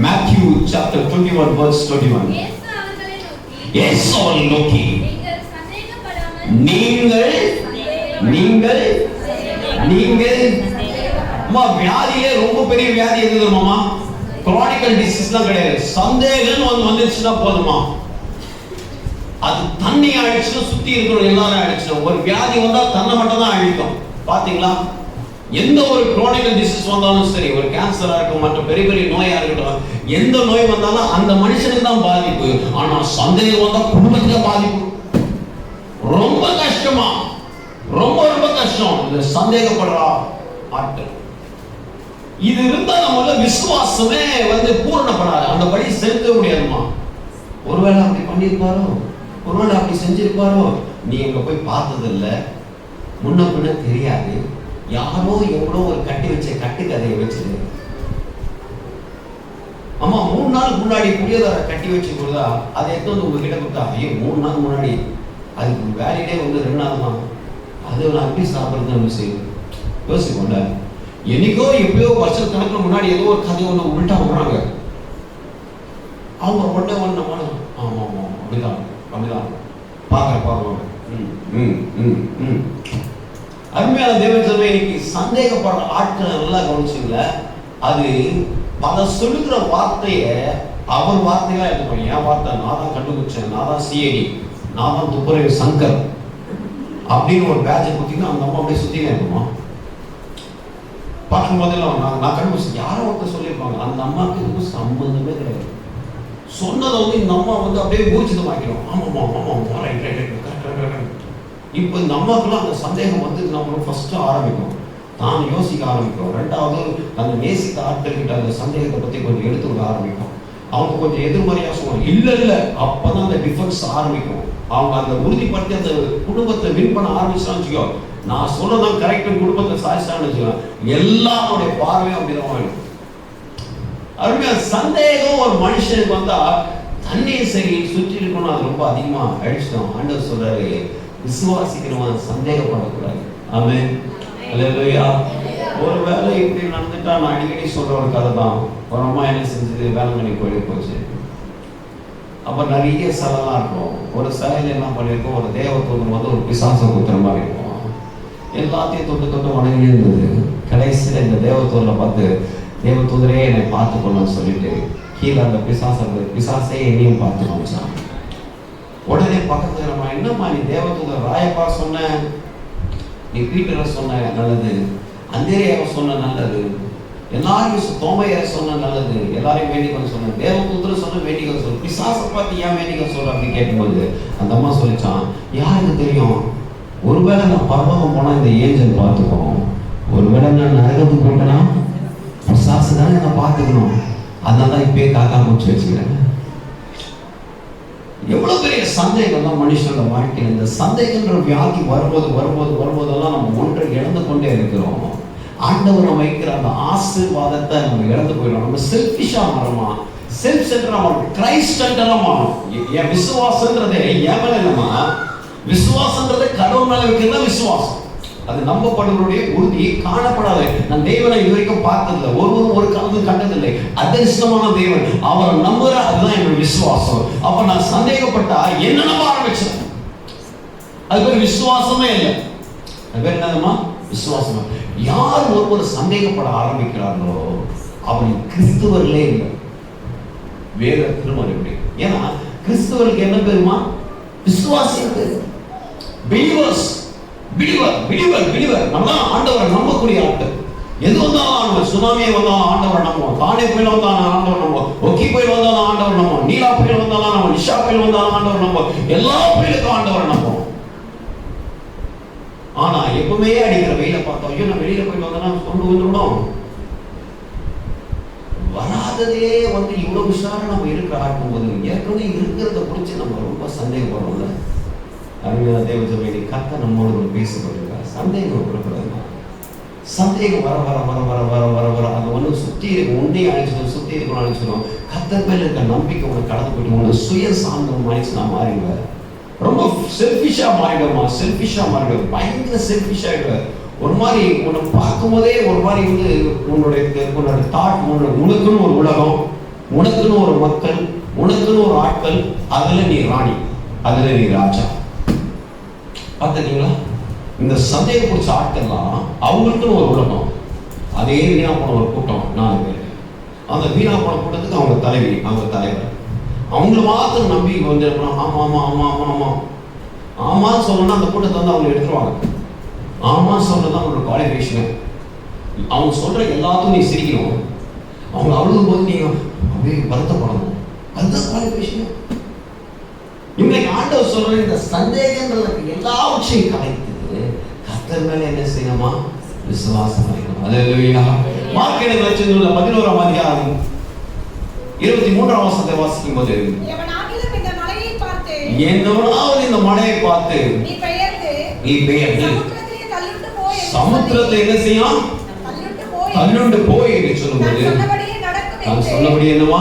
Matthew chapter 21 verse 21. இயேசு அவர்களை நோக்கி நீங்கள் வியாதியிலே ரொம்ப பெரிய வியாதி எது தெரியுமா? குரானிக்கல் டிசீஸ்லாம் கிடையாது. சந்தேகம் வந்துச்சுன்னா போதுமா, அது தண்ணி ஆயிடுச்சுன்னா சுத்தி இருக்கிற எல்லாரும் ஆயிடுச்சு. ஒரு வியாதி வந்தா தன்னை மட்டும் தான் அழிக்கும். பாத்தீங்களா? எந்த ஒரு குரானிக்கல் டிசீஸ் வந்தாலும் சரி, ஒரு கேன்சரா இருக்கட்டும், மற்ற பெரிய பெரிய நோயா இருக்கட்டும், எந்த நோய் வந்தாலும் அந்த மனுஷனுக்கு தான் பாதிப்பு. ஆனா சந்தேகம் வந்தா குடும்பத்துக்கு பாதிப்பு. ரொம்ப கஷ்டமா, ரொம்ப ரொம்ப கஷ்டம் இந்த சந்தேகப்படுறா ஆட்கள். இது இருந்தா நம்மள விசுவாசமே பூரணப்படாது, அந்த படி செலுத்த முடியாதுமா. ஒருவேளை அப்படி பண்ணியிருப்பாரோ, ஒருவேளை அப்படி செஞ்சிருப்பாரோ, நீ எங்க போய் பார்த்தது இல்லை, முன்ன பின்ன தெரியாது, யாரோ எவ்வளோ ஒரு கட்டி வச்ச கட்டுக்கதையை வச்சது. ஆமா, 3 நாள் முன்னாடி புளியோதரை கட்டி வச்சு கொடுத்தா அதை எடுத்து வந்து உங்ககிட்ட கொடுத்தா, ஐயோ 3 நாள் முன்னாடி, அதுக்கு வேலையிலே 2 நாள் தான், அது நான் எப்படி சாப்பிட்றது செய்யும் யோசிக்கொண்ட. என்னைக்கோ எப்பயோ வருஷ கணக்கில் முன்னாடி ஏதோ ஒரு கதை ஒன்று உள்டா விடுறாங்க. அவங்க ஒன்று ஆமா ஆமா அப்படிதான் அப்படிதான் பார்க்குற. அருமையான தேவஜனமே, இன்னைக்கு சந்தேகப்படுற ஆட்கள் நல்லா கவனிச்சுங்கள. அது பல சொல்லுகிற வார்த்தைய அவர் வார்த்தையா எடுத்துக்கணும். என் வார்த்தை நான் தான் கண்டுபிடிச்சேன், நான் தான் சிஐடி, நான் தான் துப்புரவு சங்கர் அப்படின்னு ஒரு பேட்சை குத்திங்கன்னா அந்த அம்மா அப்படியே சுத்தினே இருக்குமா? பார்க்கும் போதெல்லாம் நான் கண்டுபிடிச்சேன், யாரோ ஒருத்தர் சொல்லியிருப்பாங்க, அந்த அம்மாவுக்கு இதுக்கும் சம்பந்தமே கிடையாது. சொன்னதை இந்த அம்மா அப்படியே ஊர்ஜிதமாக்கிறோம். ஆமாம்மா ஆமாம் ரைட் ரைட் ரைட் கரெக்ட். இப்போ இந்த அம்மாக்கெல்லாம் அந்த சந்தேகம் நம்ம ஃபர்ஸ்ட் ஆரம்பிக்கும், தான் யோசிக்க ஆரம்பிக்கும். ரெண்டாவது அந்த நேசித்த ஆட்கள்கிட்ட அந்த சந்தேகத்தை பற்றி கொஞ்சம் எடுத்து விட ஆரம்பிக்கும். அவங்க கொஞ்சம் எதிர்மறையாக சொல்லுவாங்க, இல்லை அப்போதான் அந்த டிஃபென்ஸ் ஆரம்பிக்கும். அவங்க அந்த உறுதிப்படுத்தி அந்த குடும்பத்தை வின் பண்ண ஆரம்பிச்சான்னு வச்சுக்கோ, நான் சொல்லதான் கரெக்ட் குடும்பத்தை சாதிச்சான்னு வச்சுக்கோ, எல்லாருடைய பார்வையும் அப்படிதான் ஆயிடும். அருமையா சந்தேகம் ஒரு மனுஷனுக்கு வந்தா தண்ணியும் சரி சுற்றி இருக்கணும், அது ரொம்ப அதிகமா அழிச்சிட்டோம். ஆண்டவர் சொல்றாரு, விசுவாசிக்கிறவன் சந்தேகப்படக்கூடாது. ஆமென், அல்லேலூயா. ஒரு வேலை இப்படி நடந்துட்டா, நான் அடிக்கடி சொல்ற ஒரு கதை தான். ஒரு அம்மா என்ன செஞ்சது, வேளாங்கண்ணி கோயிலுக்கு போச்சு. அப்ப நிறைய சிலைலாம் இருக்கும். ஒரு சிலையில என்ன பண்ணிருக்கோம், ஒரு தேவதூதன் ஒரு பிசாசை குத்துற மாதிரி இருக்கும். எல்லாத்தையும் தொட்டு வணங்கி இருந்தது. கடைசியில் இந்த தேவதூதனை பார்த்து, தேவதூதரே என்னை பார்த்துக்கணும்னு சொல்லிட்டு கீழே அந்த பிசாசே என்னையும் பார்த்துக்கணும். உடனே பக்கத்துல நம்ம, என்னம்மா நீ தேவதூதர் ராயப்பா சொன்ன, நீ பீட்டரை சொன்ன நல்லது, அந்தேரியாவை சொன்ன நல்லது, எல்லாரையும் தோமையை சொன்ன நல்லது, எல்லாரையும் வேண்டிக்கன்னு சொன்ன, தேவதூதர் சொன்ன வேண்டிக்கன்னு சொல்ல, பிசாசை பார்த்து ஏன் வேண்டிக்கன்னு சொல்ற அப்படின்னு கேட்கும்போது அந்த அம்மா சொல்லிச்சான், யாருக்கு தெரியும், ஒருவேளை நான் பரலோகம் போனா இந்த ஏஞ்சல் பார்த்துக்கணும், ஒருவேளை நான் நரகத்துக்கு போட்டேன்னா பிசாசு தானே என்ன பார்த்துக்கணும், அதனால இப்பயே காக்கா மூச்சு வச்சுக்கிறேன். எவ்வளவு பெரிய சந்தேகம் தான் மனுஷனோட வாழ்க்கையில். இந்த சந்தேகன்ற வியாதி வரும்போதெல்லாம் நம்ம ஒன்றை இழந்து கொண்டே இருக்கிறோம். ஆண்டவர் நம்ம வைக்கிற அந்த ஆசீர்வாதத்தை நம்ம இழந்து போயிடும். நம்ம செல்ஃபிஷா மாறுமா, செல்ஃப் சென்டரா மாறும், கிரைஸ்ட் சென்டரா மாறும். என் விசுவாசன்றதே என் மேல இல்லைமா, விசுவாசன்றதை கடவுள் மேல வைக்கிறதா விசுவாசம். அது நம்பப்படுவருடைய உறுதி காணப்படாது. நான் தேவனை இது வரைக்கும் பார்த்ததில்லை, ஒருவரும் ஒரு காலத்தில் கண்டதில்லை, அதிர்ஷ்டமான தேவன், அவரை நம்புற, அதுதான் என்னோட விசுவாசம். அப்ப நான் சந்தேகப்பட்டா என்ன நம்ப ஆரம்பிச்சேன், அது பேர் விசுவாசமே இல்லை. அது பேர் என்னதுமா, விசுவாசம். யார் ஒருவர் சந்தேகப்பட ஆரம்பிக்கிறார்களோ அவர்கள் கிறிஸ்துவர்களே இல்லை, வேற திருமணி. ஏன்னா கிறிஸ்துவருக்கு என்ன பேருமா, விசுவாசி பேரு, பிலீவர்ஸ். பிலீவர் நம்ம ஆண்டவரை நம்பக்கூடிய ஆட்கள். எது வந்தாலும் ஆண்டவர், சுனாமியே வந்தாலும் ஆண்டவரை நம்புவோம், தானே புயல் வந்தாலும் ஆண்டவர் நம்புவோம், ஒக்கி புயல் வந்தாலும் ஆண்டவர் நம்புவோம், நீலா புயல் வந்தாலும் நம்ம, நிஷா புயல் வந்தாலும் ஆண்டவர் நம்புவோம், எல்லா புயலுக்கும் ஆண்டவரை நம்புவோம். ஆனா எப்பவுமே அடிக்கிற வெயில பார்த்தோம், ஐயோ நான் வெளியில போயிட்டு வந்தா கொண்டு வந்துவிடும், வராததே இவ்வளவு உஷாரா நம்ம இருக்கிற ஆட்டும் போது ஏற்கனவே இருக்கிறத குறிச்சு நம்ம ரொம்ப சந்தேகப்படுறோம்ல. அருமையான தேவஜனமே, கர்த்தர் நம்மோடு பேசப்பட்டிருக்கார். சந்தேகம் வரக்கூடாது. சந்தேகம் வர வர வர வர வர வர வர அந்த ஒன்று சுற்றி இருக்கும், உன்னையும் அழிச்சிடும், சுற்றி இருக்கணும் அழிச்சிடும். கர்த்தர் மேல இருக்க நம்பிக்கை உனக்கு கடந்து போயிட்டு உனக்கு சுய சாந்தம் ஆயிடுச்சு. நான் மாறிடுவேன், ரொம்ப செல்ஃபிஷா மாறிடுவோமா, செல்ஃபிஷா மாறிடுவேன், பயங்கர செல்ஃபிஷ் ஆகிடுவேன். ஒரு மாதிரி உன்னை பார்க்கும் போதே ஒரு மாதிரி உன்னோட தாட், உனக்குன்னு ஒரு உலகம், உனக்குன்னு ஒரு மக்கள், உனக்குன்னு ஒரு ஆட்கள், அதுல நீ ராணி, அதுல நீ ராஜா. பார்த்துட்டீங்களா? இந்த சந்தேகம் பிடிச்ச ஆட்கள்லாம் அவங்களுக்குன்னு ஒரு உலகம், அதே வீணா போன ஒரு கூட்டம் 4 பேர், அந்த வீணா போன கூட்டத்துக்கு அவங்க தலைவி, அவங்க தலைவர். அவங்கள மாத்திரம் நம்பி வந்து ஆமா ஆமா ஆமா ஆமா ஆமா ஆமான்னு சொல்லணும்னா அந்த கூட்டத்தை வந்து அவங்க எடுத்துருவாங்க. ஆமான்னு சொல்றது தான் அவங்களோட குவாலிஃபிகேஷனு. அவங்க சொல்ற எல்லாத்துக்கும் நீ சிரிக்கணும், அவங்க அழுகும் போது நீ அப்படியே வருத்தப்படணும், அதுதான் குவாலிஃபிகேஷன். இன்னைக்கு ஆண்டவர் சொல்ற இந்த சந்தேகங்களுக்கு எல்லாவற்றையும் கலைத்து கர்த்தர் மேல என்ன செய்யணுமா? விசுவாசம் வைக்கணும். அல்லேலூயா. மார்க் எழுதின நற்செய்தியில 11ஆம் அதிகாரம் 23ஆம் வசனத்தை வாசிக்கும் போது, எவனாவது இந்த மலையை பார்த்து நீ பெயர்ந்து சமுத்திரத்தில் என்ன செய்யும்? தள்ளுண்டு போய் என்று சொல்லும்போது நான் சொன்னபடி என்னவா?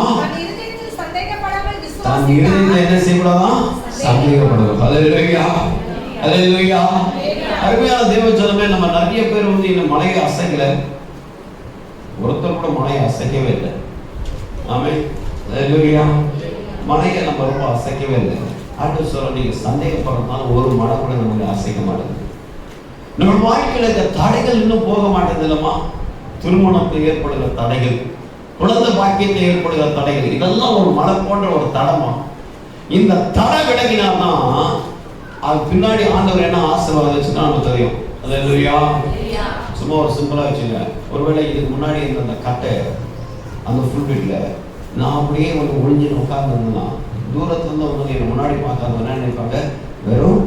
தான் இருதயத்தில் என்ன செய்யக்கூடாதான்? சந்தேகப்படணும். அல்லேலூயா, அல்லேலூயா. அருமையான தேவஜனமே, நம்ம நிறைய பேர் வந்து இந்த மலையை அசைக்கல. ஒருத்தர் கூட மலையை அசைக்கவே இல்லை. ஆமென், அல்லேலூயா. மலையை நம்ம ரொம்ப அசைக்கவே இல்லை. ஆண்டவர் சொல்ற, நீங்க சந்தேகப்படுறதுனால ஒரு மலை கூட நம்மளை அசைக்க மாட்டேங்குது. நம்ம வாழ்க்கையில இந்த தடைகள் இன்னும் போக மாட்டேங்குது இல்லம்மா? திருமணத்தில் ஏற்படுகிற தடைகள், குழந்தை பாக்கியத்தில் ஏற்படுகிற தடைகள், இதெல்லாம் ஒரு மலை போன்ற ஒரு தடமா. இந்த தடை விலகினாதான் அது பின்னாடி ஆண்டவர் என்ன ஆசீர்வாதம் வச்சுன்னா நமக்கு தெரியும். அல்லேலூயா. சும்மா ஒரு சிம்பிளா வச்சுங்க. ஒருவேளை இதுக்கு முன்னாடி இருந்த அந்த கட்டை, அந்த ஃபுல் வீட்ல நான் அப்படியே ஒரு ஒளிஞ்சு உட்கார்ந்துருந்தேன்னா தூரத்துல இருந்து வந்து எனக்கு முன்னாடி பார்க்காத என்ன நினைப்பாங்க? வெறும்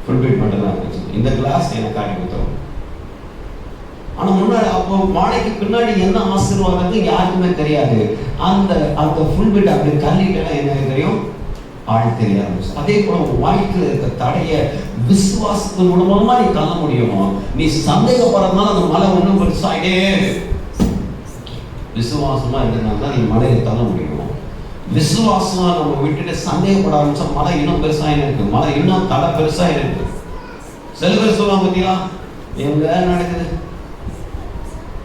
ஃபுல் வீட் மட்டும் தான் இருந்துச்சு. இந்த கிளாஸ் எனக்கு காட்டி கொடுத்தோம். ஆனா முன்னாடி அப்போ மாலைக்கு பின்னாடி என்ன ஆசீர்வாதம் யாருக்குமே தெரியாது. அந்த அந்த ஃபுல் வீட் அப்படி தள்ளிட்டா எனக்கு தெரியும், ஆள் தெரிய ஆரம்பிச்சு. அதே போல வாழ்க்கையில் இருக்க தடைய விசுவாசத்தின் மூலமா நீ தள்ள முடியுமா? நீ சந்தேகப்படுறதுனால அந்த மலை ஒன்றும் பெருசாயிட்டே, விசுவாசமா இருந்தால்தான் நீ மலையை தள்ள முடியும். விசுவாசமா நம்ம விட்டுட்டு சந்தேகப்பட ஆரம்பிச்சா மலை இன்னும் பெருசாயின்னு இருக்கு, மலை இன்னும் தலை பெருசாயின்னு இருக்கு. சில பேர் சொல்லுவாங்க, பார்த்தீங்களா எங்க நடக்குது.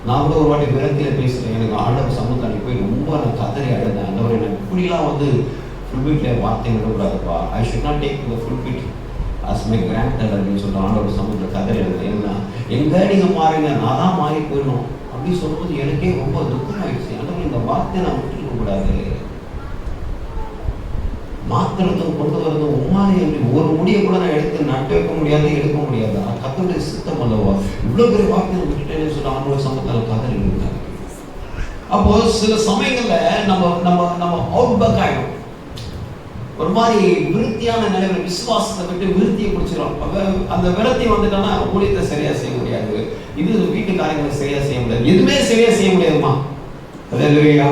நான் கூட ஒரு வாட்டி விரக்தியில பேசுறேன். எனக்கு ஆண்டவர் சமூகத்தாண்டி போய் ரொம்ப நான் கதறி அழுதேன். ஆண்டவர் எனக்கு இப்படிலாம் வந்து ஃபுல் வீட்ல வார்த்தை விடக்கூடாதுப்பா, I should not take the full wheat as my granted அப்படின்னு சொல்லிட்டு ஆண்டவர் சமூகத்தில் கதறி அழுதேன். என்ன எங்க நீங்க மாறுங்க, நான் தான் மாறி போயிடணும் அப்படின்னு சொல்லும்போது எனக்கே ரொம்ப துக்கமாயிடுச்சு. ஆண்டவர் இந்த வார்த்தையை நான் விட்டுருக்க கூடாது, மாத்திரத்தும் கொண்டு வரது உமாரி என்று ஒரு முடியை கூட நான் எடுத்து நட்டு வைக்க முடியாது, எடுக்க முடியாது. கர்த்தருடைய சித்தம் அல்லவா? இவ்வளவு பெரிய வார்த்தையை விட்டுட்டேன்னு சொல்லி ஆண்டோட சமூகத்தால் கதறி இருந்தாங்க. அப்போ சில சமயங்கள்ல நம்ம நம்ம நம்ம அவுட் பேக் ஆயிடும். ஒரு மாதிரி விருத்தியான நிலையில விசுவாசத்தை விட்டு விருத்தியை பிடிச்சிடும். அந்த விரத்தி வந்துட்டோம்னா ஊழியத்தை சரியா செய்ய முடியாது, இது வீட்டு காரியங்களை சரியா செய்ய முடியாது, எதுவுமே சரியா செய்ய முடியாதுமா. அல்லேலூயா,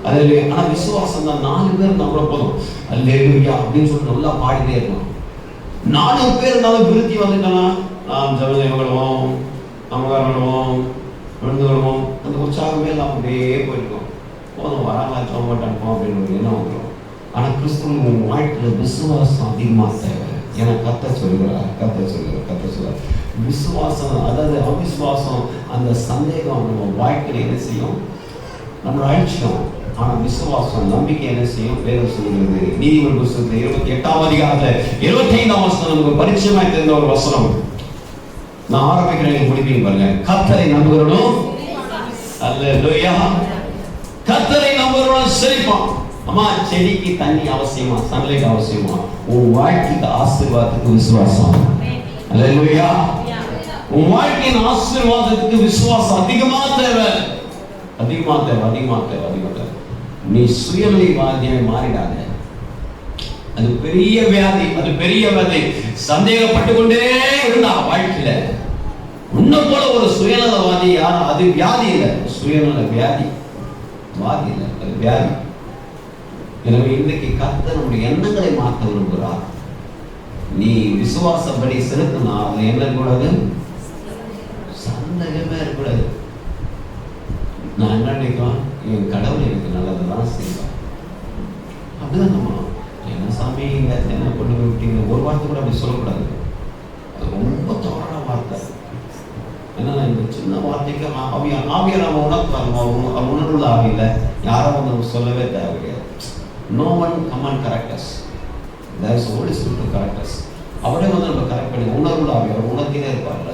அல்லேலூயா. ஆனா விசுவாசம் தான். 4 பேர் இருந்தா கூட போதும், அல்லேலூயா அப்படின்னு சொல்லி நல்லா பாடிட்டே இருக்கணும். 4 பேர் இருந்தாலும் விருத்தி வந்துட்டோம்னா நாம் ஜெபம் நமக்காரங்களும் விழுந்துகளும் அந்த உற்சாகமே எல்லாம் அப்படியே போயிருக்கோம். போதும், வராங்களா சொல்ல மாட்டாங்க அப்படின்னு ஒரு எண்ணம் வந்துடும். ஆனா கிறிஸ்துவ வாழ்க்கையில விசுவாசம் அதிகமா தேவை. ஏன்னா கத்த சொல்கிறார் விசுவாசம், அதாவது அவிசுவாசம், அந்த சந்தேகம் நம்ம வாழ்க்கையில என்ன செய்யும்? நம்மளை அழிச்சிடும். ஆனா விசுவாசம், நம்பிக்கை என்ன செய்யும்? வேதம் சொல்கிறது. நீதிமொழிகள் புத்தகத்தில் 28ஆம் அதிகாரத்தில் 25ஆம் வசனம் நமக்கு பரிச்சயமாய் தெரிந்த ஒரு வசனம். நான் ஆரம்பிக்கிறேன், முடிப்பீங்க பாருங்க. கர்த்தரை நம்புகிறவனும், அல்லேலூயா, கர்த்தரை நம்புகிறவனும் செழிப்பான். அம்மா, செடிக்கு தண்ணி அவசியமா? சன்லைட் அவசியமா? உன் வாழ்க்கைக்கு ஆசீர்வாதத்துக்கு விசுவாசம். அல்லேலூயா. உன் வாழ்க்கையின் ஆசீர்வாதத்துக்கு விசுவாசம் அதிகமா தேவை. நீ சுயநலவாதியாய் மாறிடாத. அது பெரிய வியாதி. சந்தேகப்பட்டு கொண்டே இருந்தா வாழ்க்கையில உன்ன போல ஒரு சுயநலவாதி யாரும், அது வியாதி இல்லை, சுயநல வியாதி இல்லை, அது வியாதி. எனவே இன்றைக்கு கர்த்தர் நம்முடைய எண்ணங்களை மாற்ற விரும்புகிறார். நீ விசுவாசப்படி செலுத்தினா அது என்ன கூடாது? சந்தேகமே இருக்கக்கூடாது. நான் என்ன நினைக்கலாம், என் கடவுள் எனக்கு நல்லதான் செய்வார் அப்படிதான் நம்ம. என்ன சாமி என்ன கொண்டு போய் விட்டீங்க, ஒரு வார்த்தை கூட அப்படி சொல்லக்கூடாது. அது ரொம்ப தவறான வார்த்தை. ஏன்னா இந்த சின்ன வார்த்தைக்கு ஆவியார் நம்ம உணர்த்தாங்க, உணர்வுள்ள ஆவியில யாரும் வந்து சொல்லவே தேவையில்லை. No one come and correct us. There is Holy Spirit to correct us. அவரே வந்து நம்ம கரெக்ட் பண்ணி உணர்வுள்ள ஆவியார் உணர்த்தினே இருப்பார்ல.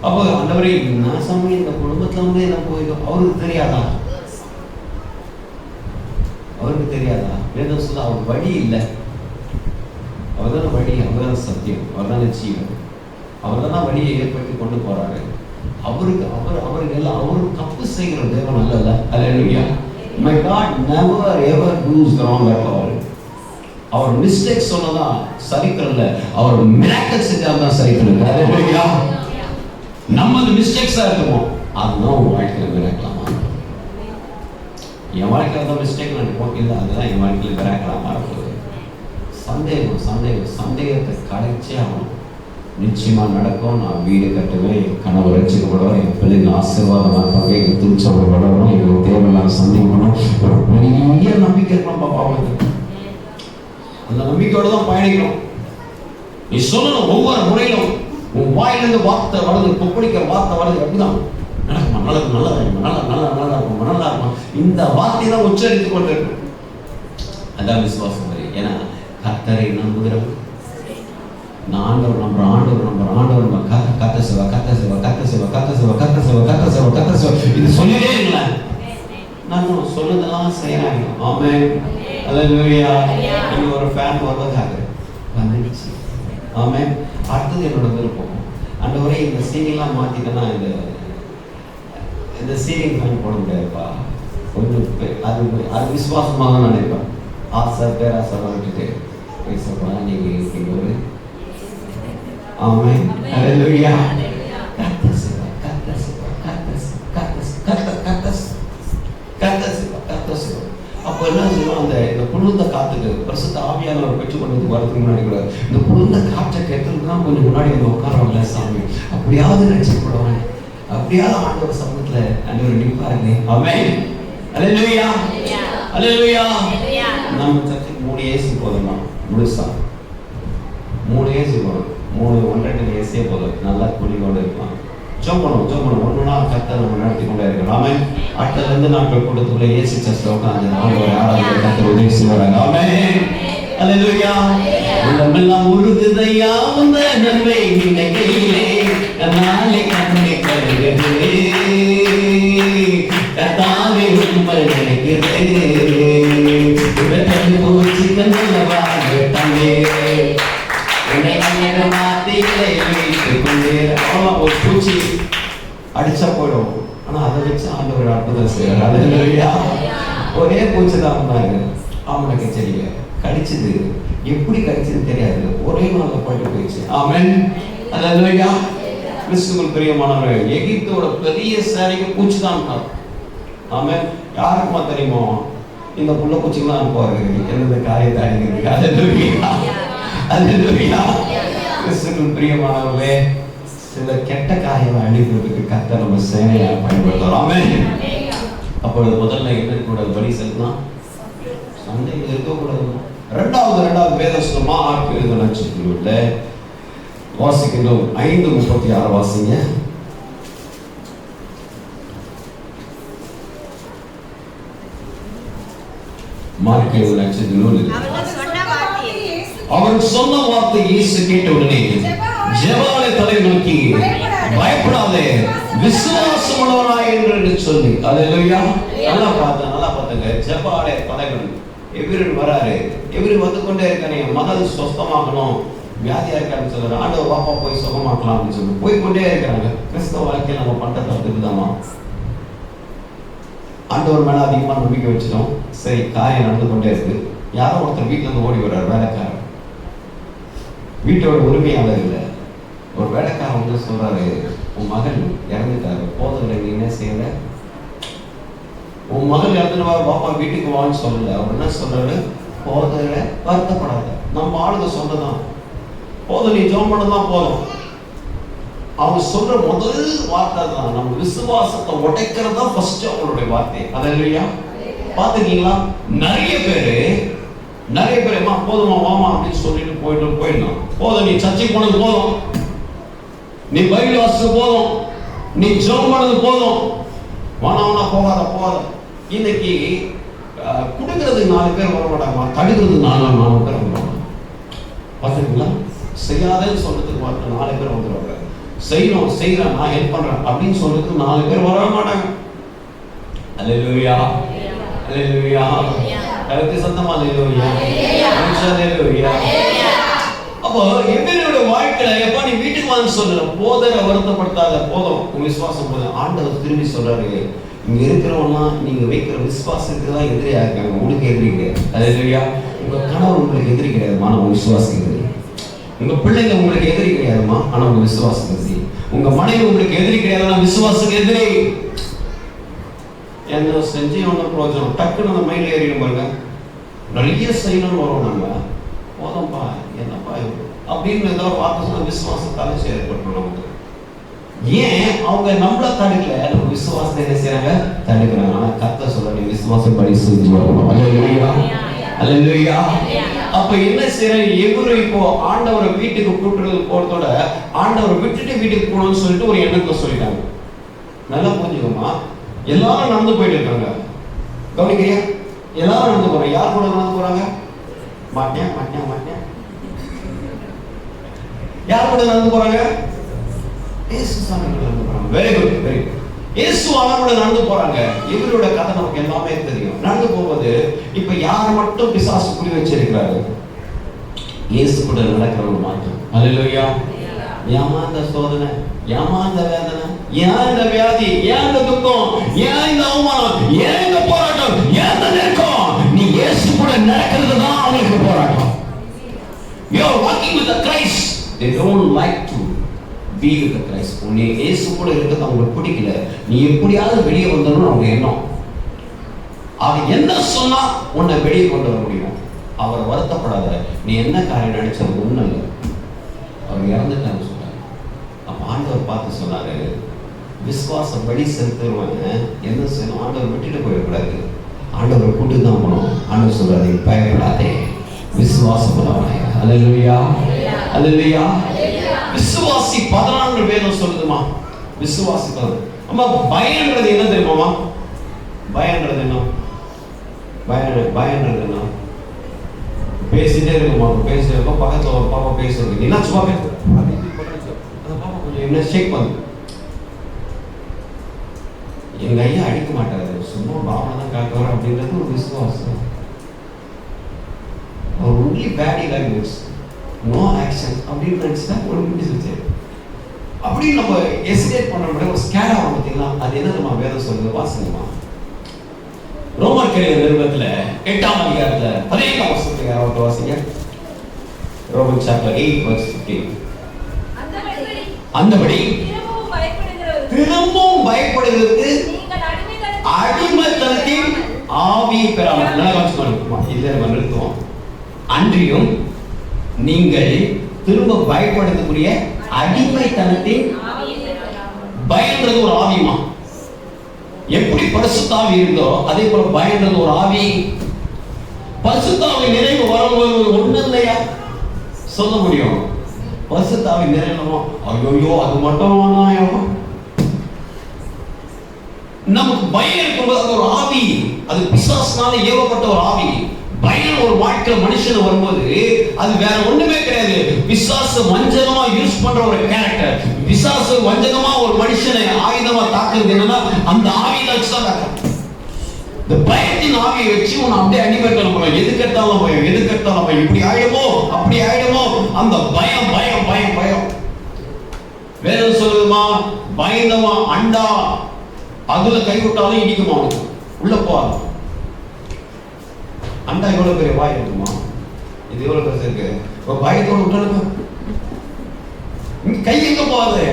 அப்போ ஆண்டவரே நான் சாமி இந்த குடும்பத்துல வந்து என்ன போயிடும் அவருக்கு தெரியாதா? அவருக்கு தெரியாதா? வேதம் சொல்ல அவர் வழி இல்லை, அவர் தானே வழி, அவர் தான் சத்தியம், அவர் தானே ஜீவன், அவர் தானே வழியை ஏற்படுத்தி கொண்டு போறாரு. அவருக்கு எல்லாம் அவருக்கு தப்பு செய்கிற தேவன் அல்ல. அல்லேலூயா. My God never ever does wrong at all. அவர் மிஸ்டேக் சொன்னதான் சரித்திரம்ல, அவர் மிராக்கிள் செஞ்சாதான் சரித்திரம். அல்லேலூயா. நம்ம மிஸ்டேக்ஸா இருக்குமோ அதுதான் உங்க வாழ்க்கையில மிராக்கிளா மாறும். என் வாழ்க்கையில தான் மிஸ்டேக் நடக்கும் இல்லை, அதுதான் என் வாழ்க்கையில மிராக்கிளா மாறப்போகுது. சந்தேகத்தை கலைச்சே ஆகணும். நிச்சயமா நடக்கும். நான் வீடு கட்டுவேன், என் கணவர் ரட்சிக்கப்படுவார், என் பிள்ளைங்க ஆசீர்வாதமா இருப்பாங்க, எங்க திருச்சபை வளரணும், எங்களுக்கு தேவையில்லாம சந்திக்கணும். ஒரு பெரிய நம்பிக்கை இருக்கணும் பாப்பா. அந்த நம்பிக்கையோட தான் பயணிக்கணும். நீ சொல்லணும் ஒவ்வொரு முறையிலும் உன் வாயிலிருந்து வார்த்தை வருது, கொப்பளிக்கிற வார்த்தை வருது, அப்படிதான் நடக்குமா, நல்லது, நல்லா இருக்கும், நல்லா இருக்கும். இந்த வார்த்தையை தான் உச்சரித்து கொண்டு இருக்கும். அதான் விசுவாசம் வரை. ஏன்னா கர்த்தரை நம்புகிறவன் ஆண்டவர் கத்த சேவா இது சொல்லிட்டே இருங்களேன். நான் சொல்லுதெல்லாம் செய்யறாங்க. ஆமென். அல்லேலூயா. நீங்க ஒரு ஃபேன் வருவதாக வந்துடுச்சு. ஆமென். அடுத்தது என்னோட விருப்பம், ஆண்டவரே இந்த சீனிங்லாம் மாத்திட்டேன்னா இந்த சீனிங் ஃபேன் போட முடியாதுப்பா. கொஞ்சம் அது விசுவாசமாக தான் நினைப்பேன். ஆசை பேராசை விட்டுட்டு பேசப்போனா நீங்க இருக்கீங்க ஒரு. ஆமென். அல்லேலூயா. அப்போ என்ன சொல்லுவோம், இந்த குளிர்ந்த காத்துக்கு பரிசுத்த ஆவியானவர் பெற்றுக் கொண்டு வரதுக்கு முன்னாடி கூட இந்த குளிர்ந்த காற்றை கேட்கறதுதான் கொஞ்சம் முன்னாடி வந்து உட்காரவங்கள சாமி, அப்படியாவது ரட்சிக்கப்படுவாங்க, அப்படியாவது ஆண்டவர் சமூகத்துல ஆண்டவர் நிற்பாருங்க. ஆமென். அல்லேலூயா. அல்லேலூயா. நம்ம சர்ச்சுக்கு 3 ஏசி போதுமா? முழுசா 3 ஏசி போதும். 1.5 ஏசியே போதும். நல்லா குளிரோடு இருக்கலாம். ஜெபம் பண்ணுவோம். ஒன்றுனா கர்த்தர் நம்ம நடத்தி கொண்டே இருக்கிறோம். ஆமென். அடுத்ததுலேருந்து நாட்கள் கூட்டத்துக்குள்ள ஏசி சர்ச்சில் உட்காந்து ஆண்டவர் ஆராதனை கர்த்தர் உதவி செய்வாங்க. ஆமென். அல்லேலூயா. உள்ளமெல்லாம் உருகுதையா உந்த நன்மை நினைக்கையிலே நாளை கண்ணை கழுகுதே கர்த்தாவே உம்மை நினைக்கிறேன் வெட்டது போச்சு கண்ணல்லவா வெட்டாமே உன்னை அண்ணன மாத்திகளை வைத்துக் கொண்டே. ஒரு பூச்சி அடிச்சா போயிடும், ஆனா அதை வச்சு ஆண்டவர் அற்புதம் செய்வார். அல்லேலூயா. ஒரே பூச்சி தான் வந்தாங்க ஆமணக்கு செடியில கடிச்சது. எப்படி கடிச்சது தெரியாது, ஒரே நாள்ல போயிட்டு போயிடுச்சு. ஆமென். அல்லேலூயா. கிறிஸ்துவுக்குள் பிரியமானவர்களே, எகிப்தோட பெரிய சேனைக்கு பூச்சி தான் இருந்தார். ஆமென். யாருக்குமா தெரியுமோ இந்த புள்ள பூச்சிலாம் அனுப்புவாரு எந்த காரியத்தை அடிக்கிறதுக்கு. அல்லேலூயா. அல்லேலூயா. கிறிஸ்துவுக்குள் பிரியமானவர்களே, சில கெட்ட காரியங்களை அழிக்கிறதுக்கு கர்த்தர் நம்ம சேனையை பயன்படுத்தலாம். ஆமென். அப்பொழுது முதல்ல என்ன இருக்கக்கூடாது? பலி செலுத்தலாம், சண்டைகள் இருக்கக்கூடாது. ரெண்டாவது வேதசுமா ஆட்கள் எழுத நட்சத்திரத்துல வாசிக்கின்றோம். 5:36 வாசிங்க. மார்க் எழுத நட்சத்திரம். அவர் சொன்ன வார்த்தை இயேசு கேட்ட உடனே ஜெபாலய தலை நோக்கி பயப்படாதே விசுவாசம் உள்ளவனாய் என்று சொல்லி. அல்லேலூயா. நல்லா பார்த்தங்க. ஜெபாலய தலைவன் எவரு வராரு, எவரு வந்து கொண்டே இருக்கானே, மகள் சுத்தமாகணும், வியாதியா இருக்கான்னு சொல்றாரு. ஆண்டவர் பாப்பா போய் சுகமாக்கலாம் அப்படின்னு சொல்லி போய் கொண்டே இருக்கிறாங்க. கிறிஸ்தவ வாழ்க்கையில் நம்ம பண்ற தப்புதாமா? ஆண்டவர் மேல அதிகமா நம்பிக்கை வச்சிடும். சரி, காரியம் நடந்து கொண்டே இருக்கு. யாரோ ஒருத்தர் வீட்டுல இருந்து ஓடி வர்றாரு, வேலைக்காரர், வீட்டோட உரிமையாளர் இல்லை. ஒரு வேலைக்காரன் வந்து சொல்றாரு, உன் மகன் இறந்துட்டாரு, போதில்லை, நீ என்ன செய்யல? உன் மகன் இறந்துடுவா, பாப்பா வீட்டுக்கு வான்னு சொல்லல. அவர் என்ன சொல்றாரு? போதில்ல, வருத்தப்படாத. நம்ம ஆளுங்க சொன்னதான் போதும், நீ ஜெபம் பண்ணதான் போதும். அவங்க சொல்ற முதல் வார்த்தை தான் நம்ம விசுவாசத்தை உடைக்கிறது தான் ஃபர்ஸ்ட் அவங்களுடைய வார்த்தை. அல்லேலூயா. பாத்துக்கீங்களா? நிறைய பேர் அம்மா போதுமா வாமா அப்படின்னு சொல்லிட்டு போயிடலாம். போதும், நீ சர்ச்சைக்கு போனது போதும், நீ பைபிள் வாசிச்சது போதும், நீ ஜெபம் பண்ணது போதும், வானா போகாத. இன்னைக்கு கொடுக்கறதுக்கு 4 பேர் வர மாட்டாங்க, தடுக்கிறதுக்கு 4 பேர் வருவாங்க. பார்த்துருக்கீங்களா? செய்யாதேன்னு சொல்றதுக்கு 4 பேர் வந்துடுவாங்க. செய்யணும், செய்யறேன், நான் ஹெல்ப் பண்றேன் அப்படின்னு சொல்றதுக்கு 4 பேர் வர மாட்டாங்க. அல்லேலூயா, அல்லேலூயா. கருத்து சத்தமா அல்லேலூயா, அல்லேலூயா. அப்போ எபிரேயருடைய வாழ்க்கையில எப்ப நீ வீட்டுக்கு வந்து சொல்ற போதரை வருத்தப்படுத்தாத, போதும் உங்க விசுவாசம் போதும். ஆண்டவர் திரும்பி சொல்றாரு, இங்க இருக்கிறவங்கலாம் நீங்க வைக்கிற விசுவாசத்துக்கு தான் எதிரியா இருக்காங்க, உங்களுக்கு எதிரி கிடையாது. அல்லேலூயா. உங்க கணவர் உங்களுக்கு எதிரி கிடையாதுமா, ஆனா உங்க விசுவாசம் எதிரி. உங்க பிள்ளைங்க உங்களுக்கு எதிரி கிடையாதுமா, ஆனா உங்க விசுவாசம் எதிரி. உங்க மனைவி உங்களுக்கு எதிரி கிடையாது, ஆனா விசுவாசம் எதிரி. என்ன செஞ்சு ஒன்றும் பிரோஜனம், டக்குன்னு அந்த மைண்ட்ல ஏறிடும் பாருங்க. நிறைய செய்யணும்னு வரும், நாங்க போதும்பா என்னப்பா அப்படின்னு ஏதோ வார்த்தை சொன்ன விசுவாசத்தால செயல்பட்டுரும் நமக்கு. ஏன் அவங்க நம்மள தடுக்கல, நம்ம விசுவாசத்தை என்ன செய்யறாங்க, தடுக்கிறாங்க. ஆனா கர்த்தர் சொல்ற நீ விசுவாசம் படி செஞ்சு வரணும். அல்லேலூயா, அல்லேலூயா. அப்ப என்ன செய்யற, எவரு இப்போ ஆண்டவரை வீட்டுக்கு கூட்டுறது போறதோட ஆண்டவரை விட்டுட்டு வீட்டுக்கு போகணும்னு சொல்லிட்டு ஒரு எண்ணத்தை சொல்லிட்டாங்க. நல்லா புரிஞ்சுக்கோமா, எல்லாரும் நடந்து போயிட்டு இருக்காங்க. கவனிக்கிறியா, எல்லாரும் நடந்து போறாங்க. யார் கூட நடந்து போறாங்க? மாட்டேன் மாட்டேன் மாட்டேன். யார் கூட நடந்து போறாங்க? இயேசு சாமி கூட நடந்து போறாங்க. Very good, very good. இயேசு கூட நடந்து போறாங்க. இவரோட கதை நமக்கு எல்லாமே தெரியும். நடந்து போகும்போது இப்ப யார் மட்டும் பிசாசு புடி வச்சிருக்கிறாரு? இயேசு கூட நடக்கிறவங்க மாட்டோம். அல்லேலூயா. ஏமா இந்த சோதனை, ஏமா இந்த வேதனை, ஏன் இந்த வியாதி, ஏன் இந்த துக்கம், ஏன் இந்த அவமானம், ஏன் இந்த போராட்டம், ஏன் இந்த நெருக்கம்? நீ இயேசு கூட நடக்கிறது தான் அவங்களுக்கு போராட்டம். You are walking with the Christ. They don't like to be with the Christ. உன்னை இயேசு கூட இருக்கிறது அவங்களுக்கு பிடிக்கல. நீ எப்படியாவது வெளியே வந்துடணும் அவங்க எண்ணம். அவன் என்ன சொன்னா உன்னை வெளியே கொண்டு வர முடியும். அவர் வருத்தப்படாத, நீ என்ன காரியம் நினைச்சது ஒண்ணும் இல்லை, அவர் இறந்துட்டான்னு சொன்னார். அப்ப ஆண்டவர் பார்த்து சொன்னாரு, விசுவாசம் வழி செலுத்துறவங்க என்ன செய்யணும், ஆண்டவர் விட்டுட்டு போயிடக்கூடாது, ஆண்டவர் கூட்டு தான் போகணும். ஆண்டவர் சொல்றாரு, பயப்படாதே, விசுவாசம் உள்ளவனாய். அல்லேலூயா, அல்லேலூயா. விசுவாசி 14 வேதம் சொல்லுதுமா, விசுவாசி. அம்மா பயன்றது என்ன தெரியுமாமா? பயன்றது என்ன? பயன்றது என்ன? பேசிட்டே இருக்குமா, பேசுறப்ப பக்கத்துல ஒரு பாப்பா பேசுறது, என்ன சும்மா பேசு, அந்த பாப்பா கொஞ்சம் என்ன ஷேக் பண்ணு. எங்க ஐயா அடிக்க மாட்டாரு, சும்மா பாவனை தான் காட்டுவார் அப்படின்றது ஒரு விசுவாசம். only body language, no action அப்படின்னு நினைச்சுட்டா ஒரு முடிச்சு. அப்படி நம்ம எஸ்கேட் பண்ண முடியாது, ஒரு ஸ்கேட் ஆகும் பார்த்தீங்களா? அது என்ன நம்ம வேதம் சொல்லுது, வாசிங்கம்மா. ரோமர் நிருபத்துல 8ஆம் அதிகாரத்துல 15ஆம் வசனத்தை யாராவது வாசிங்க. Roman chapter 8 verse 15. அந்தபடி திரும்பவும் பயப்படுகிறதுக்கு அடிமைத்தனத்தின் ஆவியை பெறாமல், நல்லா கவனிச்சுக்கணும், இதை நம்ம நிறுத்துவோம். அன்றியும் நீங்கள் திரும்ப பயப்படுத்தக்கூடிய அடிமைத்தனத்தின், பயன்றது ஒரு ஆவிமா. எப்படி பரிசுத்த ஆவி இருந்தோ அதே போல பயன்றது ஒரு ஆவி. பரிசுத்த ஆவி நிறைவு வரும்போது ஒண்ணு இல்லையா சொல்ல முடியும்? பரிசுத்த ஆவி நிறையணுமோ, ஐயோ அது மட்டும் நமக்கு பயம் இருக்கும்போது அது ஒரு ஆவி, அது பிசாசுனால ஏவப்பட்ட ஒரு ஆவி. பயம் ஒரு வாழ்க்கை மனுஷன் வரும்போது அது வேற ஒண்ணுமே கிடையாது. பிசாசு வஞ்சகமா யூஸ் பண்ற ஒரு கேரக்டர். பிசாசு வஞ்சகமா ஒரு மனுஷனை ஆயுதமா தாக்குறது என்னன்னா அந்த ஆவியில வச்சுதான் தாக்குறான். இந்த பயத்தின் ஆவியை வச்சு உன்னை அப்படியே அடிமைட்டு நம்ம எதுக்கெடுத்தாலும் பயம், எதுக்கெடுத்தாலும் பயம், இப்படி ஆயிடுமோ அப்படி ஆயிடுமோ, அந்த பயம் பயம் பயம் பயம். வேதம் சொல்லுமா, பயந்தமா அண்டா அதுல கைவிட்டாலும் இடிக்குமா, உள்ள போவாங்க. அண்டா எவ்வளவு பெரிய வாய் இருக்குமா, இது எவ்வளவு பெருசு இருக்கு. பயத்தோடு விட்டாலும் கை எங்க போகாது,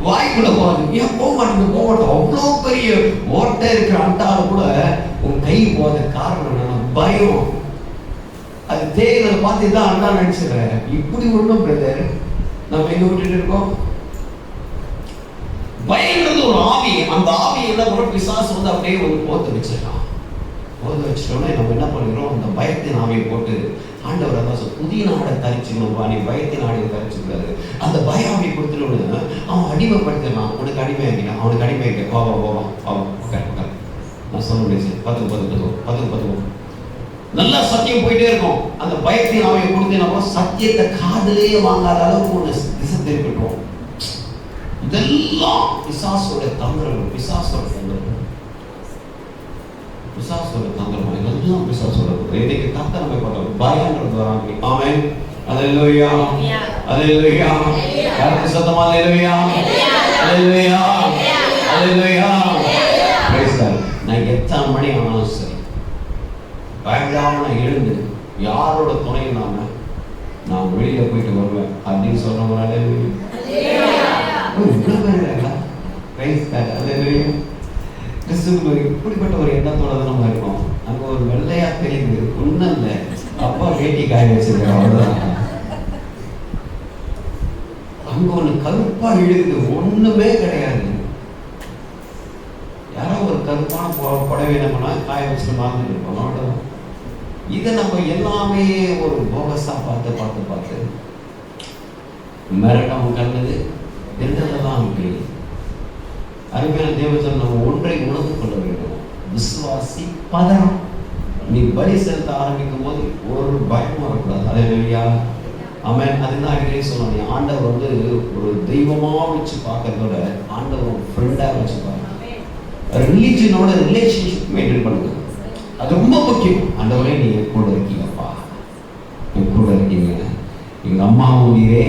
வாய்க்குள்ள போகாது. ஏன் போக மாட்டேங்குது? போக மாட்டோம். அவ்வளோ பெரிய ஓட்டை இருக்கிற அண்டால கூட உன் கை போகாத காரணம் என்னன்னா பயம். அது தேய்கிறத பார்த்து தான் அண்டா நினைச்சுக்கிறேன். இப்படி ஒண்ணும் பிரதர் நம்ம எங்க விட்டுட்டு இருக்கோம். பயன்றது ஒரு ஆவி. அந்த ஆவி என்ன பண்ண, பிசாசு வந்து அப்படியே ஒரு போத்து வச்சிருக்கான். போத்து வச்சிட்டோம்னா நம்ம என்ன பண்ணுறோம், அந்த பயத்தின் ஆவியை போட்டு ஆண்டவர் அதான் புதிய நாடை தரிச்சுக்கணும், நீ பயத்தின் ஆடையை தரிச்சுக்கூடாது. அந்த பய ஆவியை கொடுத்துட்டோன்னு அவன் அடிமைப்படுத்தினான். உனக்கு அடிமையாக்கினான், அவனுக்கு அடிமையாக்க போவா போவான் அவன் உட்கார். நான் சொல்ல முடியாது. 10 நல்லா சத்தியம் போயிட்டே இருக்கும். அந்த பயத்தின் ஆவியை கொடுத்து நம்ம சத்தியத்தை காதலே வாங்காத அளவுக்கு ஒன்று திசை திருப்பிட்டோம். இதெல்லாம் பிசாசோட தந்திரங்கள், பிசாசோட தந்திரங்கள், பிசாசோட தந்திரங்கள், இதெல்லாம் பிசாசோட தந்திரம். இன்னைக்கு கர்த்தர் நம்மை பார்க்க பயம்ன்றது வராங்க. ஆமென். அல்லேலூயா, அல்லேலூயா. யாருக்கு சத்தமா அல்லேலூயா, அல்லேலூயா, அல்லேலூயா. Price God. நான் எத்தனை மணி ஆனாலும் சரி பயங்கரமா நான் எழுந்து யாரோட துணை நான் வெளியில போயிட்டு வருவேன் அப்படின்னு சொல்றவங்க கிறிஸ்துவுக்கு இப்படிப்பட்ட ஒரு எண்ணத்தோட தான் நம்ம இருக்கோம். அங்க ஒரு வெள்ளையா தெரியுது, ஒண்ணும் இல்லை, அப்பா வேட்டி காய வச்சிருக்கேன், அவ்வளவுதான். அங்க ஒண்ணு கருப்பா இழுக்குது, ஒண்ணுமே கிடையாது. யாரோ ஒரு கருப்பான புடவை நம்ம காய வச்சுட்டு மறந்துட்டு இருப்போம், அவ்வளவுதான். இதை நம்ம எல்லாமே ஒரு போகஸா பார்த்து பார்த்து பார்த்து மிரட்டம் கண்டது என்றதெல்லாம் இருக்கு. அருமையான தேவஜன், நம்ம ஒன்றை உணர்ந்து கொள்ள வேண்டும். விசுவாசி பதறம். நீ பலி செலுத்த ஆரம்பிக்கும் போது ஒரு பயம் வரக்கூடாது. அல்லேலூயா, ஆமென். அதுதான் அடிக்கடி சொல்லுவாங்க, ஆண்டவர் வந்து ஒரு தெய்வமா வச்சு பார்க்கறதோட ஆண்டவர் ஃப்ரெண்டா வச்சு பார்க்க. ரிலீஜனோட ரிலேஷன்ஷிப் மெயின்டைன் பண்ணுங்க, அது ரொம்ப முக்கியம். ஆண்டவரே நீ என் கூட இருக்கீங்கப்பா, என் கூட இருக்கீங்க. எங்க அம்மாவும் நீரே,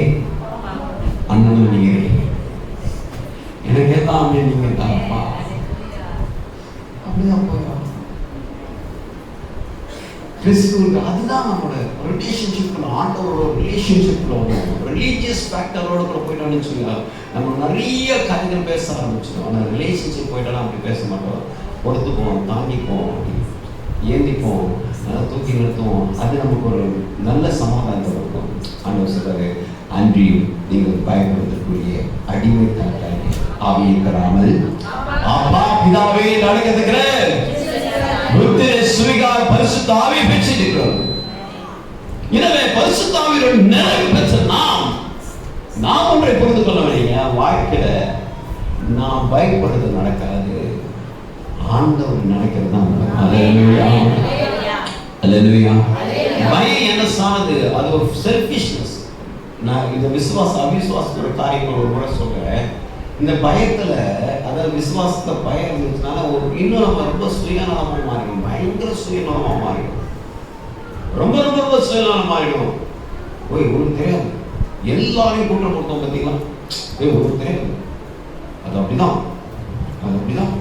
அண்ணனும் நீரே, எனக்கு எல்லாம் நீங்க தான்ப்பா. அப்படிதான் போயிடும் கிறிஸ்துவுக்கு. அதுதான் நம்மளோட ரிலேஷன்ஷிப்ல, ஆண்டவரோட ரிலேஷன்ஷிப்ல வந்து ரிலீஜியஸ் ஃபேக்டரோட கூட போயிட்டோம்னு வச்சுக்கோங்க, நம்ம நிறைய காரியங்கள் பேச ஆரம்பிச்சிடும். ஆனால் ரிலேஷன்ஷிப் போயிட்டாலும் அப்படி பேச மாட்டோம். பொறுத்துப்போம், தாங்கிப்போம், ஏந்திப்போம், தூக்கி நிறுத்துவோம். அது நமக்கு ஒரு நல்ல சமாதானத்தை இருக்கும். ஆண்டவர் சொல்றாரு, அன்றியும் நீங்கள் பயப்படுவதற்குரிய அடிமைத்தனத்தால் ஆவியை பெறாமல் அப்பா பிதாவே நடக்கிறதுக்கு பரிசுத்த ஆவியை பெற்றிருக்கிறோம். எனவே பரிசுத்த ஆவியோட நிறைவு பெற்ற நாம் ஒன்றை புரிந்து கொள்ள வேண்டிய வாழ்க்கையில நான் பயப்படுறது நடக்காது, ஆண்டவர் நினைக்கிறது தான் நடக்கும். அல்லேலூயா, அல்லேலூயா. பயம் என்ன சானது? அது ஒரு செல்ஃபிஷ்னஸ். நான் இந்த அவிசுவாசத்தோட காரியங்கள் ஒரு முறை சொல்றேன். இந்த பயத்துல, அதாவது விசுவாசத்தை பயம் இருந்துச்சுனால இன்னும் நம்ம ரொம்ப சுயநலமா மாறிடும், பயங்கர சுயநலமா மாறிடும், ரொம்ப ரொம்ப ரொம்ப சுயநலம் மாறிடும். ஓய் உனக்கு தெரியாது, எல்லாரையும் கூட்டம் கொடுத்தோம் பார்த்தீங்களா, உனக்கு தெரியாது, அது அப்படிதான், அது அப்படிதான்.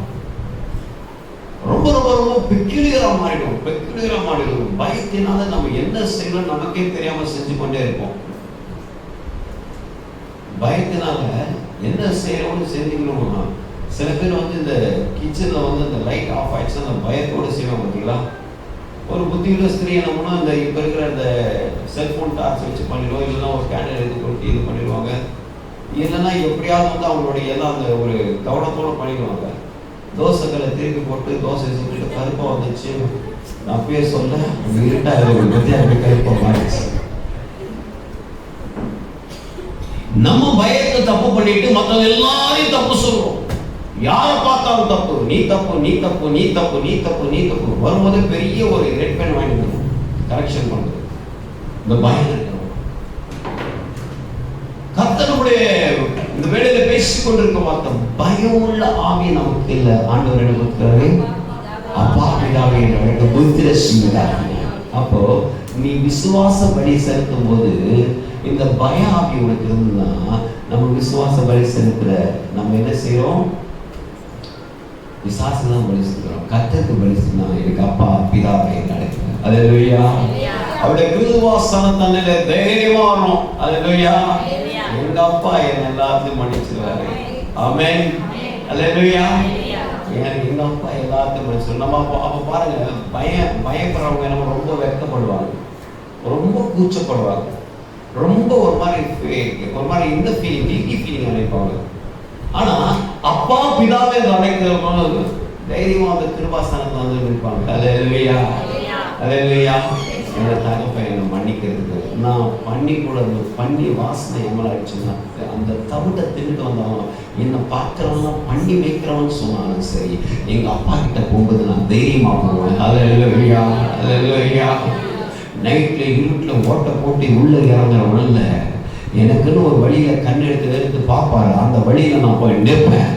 ரொம்ப ரொம்ப ரொம்ப பெக்யூலியரா மாறிடும், பெக்யூலியரா மாறிடும். பயத்தினால நம்ம என்ன செய்யணும் நமக்கே தெரியாம செஞ்சு கொண்டே இருப்போம். பயத்தினால என்ன செய்யறோம்னு செஞ்சுக்கணும்னா, சில பேர் வந்து இந்த கிச்சன்ல வந்து இந்த லைட் ஆஃப் ஆயிடுச்சுன்னா அந்த பயத்தோடு செய்வோம் பார்த்தீங்களா. ஒரு புத்தியுள்ள ஸ்திரீ என்னமுன்னா இந்த இப்போ இருக்கிற இந்த செல்ஃபோன் டார்ச் வச்சு பண்ணிடுவோம், இல்லைன்னா ஒரு கேண்டில் எடுத்து கொடுத்து இது பண்ணிடுவாங்க, இல்லைன்னா எப்படியாவது வந்து அவங்களுடைய எல்லாம் அந்த ஒரு கவனத்தோடு பண்ணிடுவாங்க. தோசைகளை திருப்பி போட்டு தோசை சுற்றிட்டு கருப்பாக வந்துச்சு, நான் அப்பயே சொல்ல இருட்டாக கருப்பாக மாறிடுச்சு. நம்ம பயத்தை தப்பு பண்ணிட்டு மற்றவங்க எல்லாரையும் தப்பு சொல்றோம். யாரை பார்த்தாலும் தப்பு, நீ தப்பு, நீ தப்பு, நீ தப்பு, நீ தப்பு, நீ தப்பு. வரும்போது பெரிய ஒரு ரெட் பென் வாங்கிட்டு கரெக்ஷன் பண்றது இந்த பயம் இருக்கிறோம். கர்த்தருடைய இந்த வேளையில பேசிக் கொண்டிருக்க மாட்டோம். பயம் உள்ள ஆவி நமக்கு இல்லை. ஆண்டவர் என்ன கொடுக்கிறாரு? அப்பா பிதாவே என்று புத்திரஸ்மிதாவே. அப்போ நீ விசுவாச பலி செலுத்தும் போது இந்த பய ஆவி உனக்கு இருந்தா, நம்ம விசுவாச பலி செலுத்துற நம்ம என்ன செய்யறோம்? விசுவாசம் தான் பலி செலுத்துறோம். கர்த்தருக்கு பலி செலுத்தினா எனக்கு அப்பா பிதாவே நடக்குது. அல்லேலூயா. அவருடைய கிருபாசனத்திலே தைரியமா வரணும். அல்லேலூயா. எங்க அப்பா என்ன எல்லாத்தையும் மன்னிச்சிருவாரு. ஆமென். அல்லேலூயா. எங்க அப்பா எல்லாத்தையும் மன்னிச்சிருவாரு. நம்ம அப்ப பாருங்க, பயப்படுறவங்க நம்ம ரொம்ப வெட்கப்படுவாங்க, ரொம்ப கூச்சப்படுவாங்க, ரொம்ப ஒரு மாதிரி இந்த ஃபீலிங், கில்ட்டி ஃபீலிங் நினைப்பாங்க. ஆனா அப்பா பிதாவே அழைக்கிறவங்க தைரியமா அந்த கிருபாசனத்துல வந்து நிற்பாங்க. அல்லேலூயா, அல்லேலூயா. என்னோட தகப்பன் என்னை மன்னிக்கிறதுக்கு நான் பண்ணி கூட பண்ணி வாசனை எம்மளை அடிச்சுன்னா அந்த தவிட்டை தின்னுட்டு வந்தவன் என்னை பார்க்கிறவங்க பண்ணி வைக்கிறவன்னு சொன்னாலும் சரி, எங்க அப்பா கிட்ட போகும்போது நான் தைரியமா போவேன். அல்லேலூயா, அல்லேலூயா. நைட்ல இருட்டில் ஓட்ட போட்டு உள்ள இறங்குறவன் இல்லை, எனக்குன்னு ஒரு வழியில கண் எடுத்து பார்ப்பாரு. அந்த வழியில நான் போய் நிற்பேன்.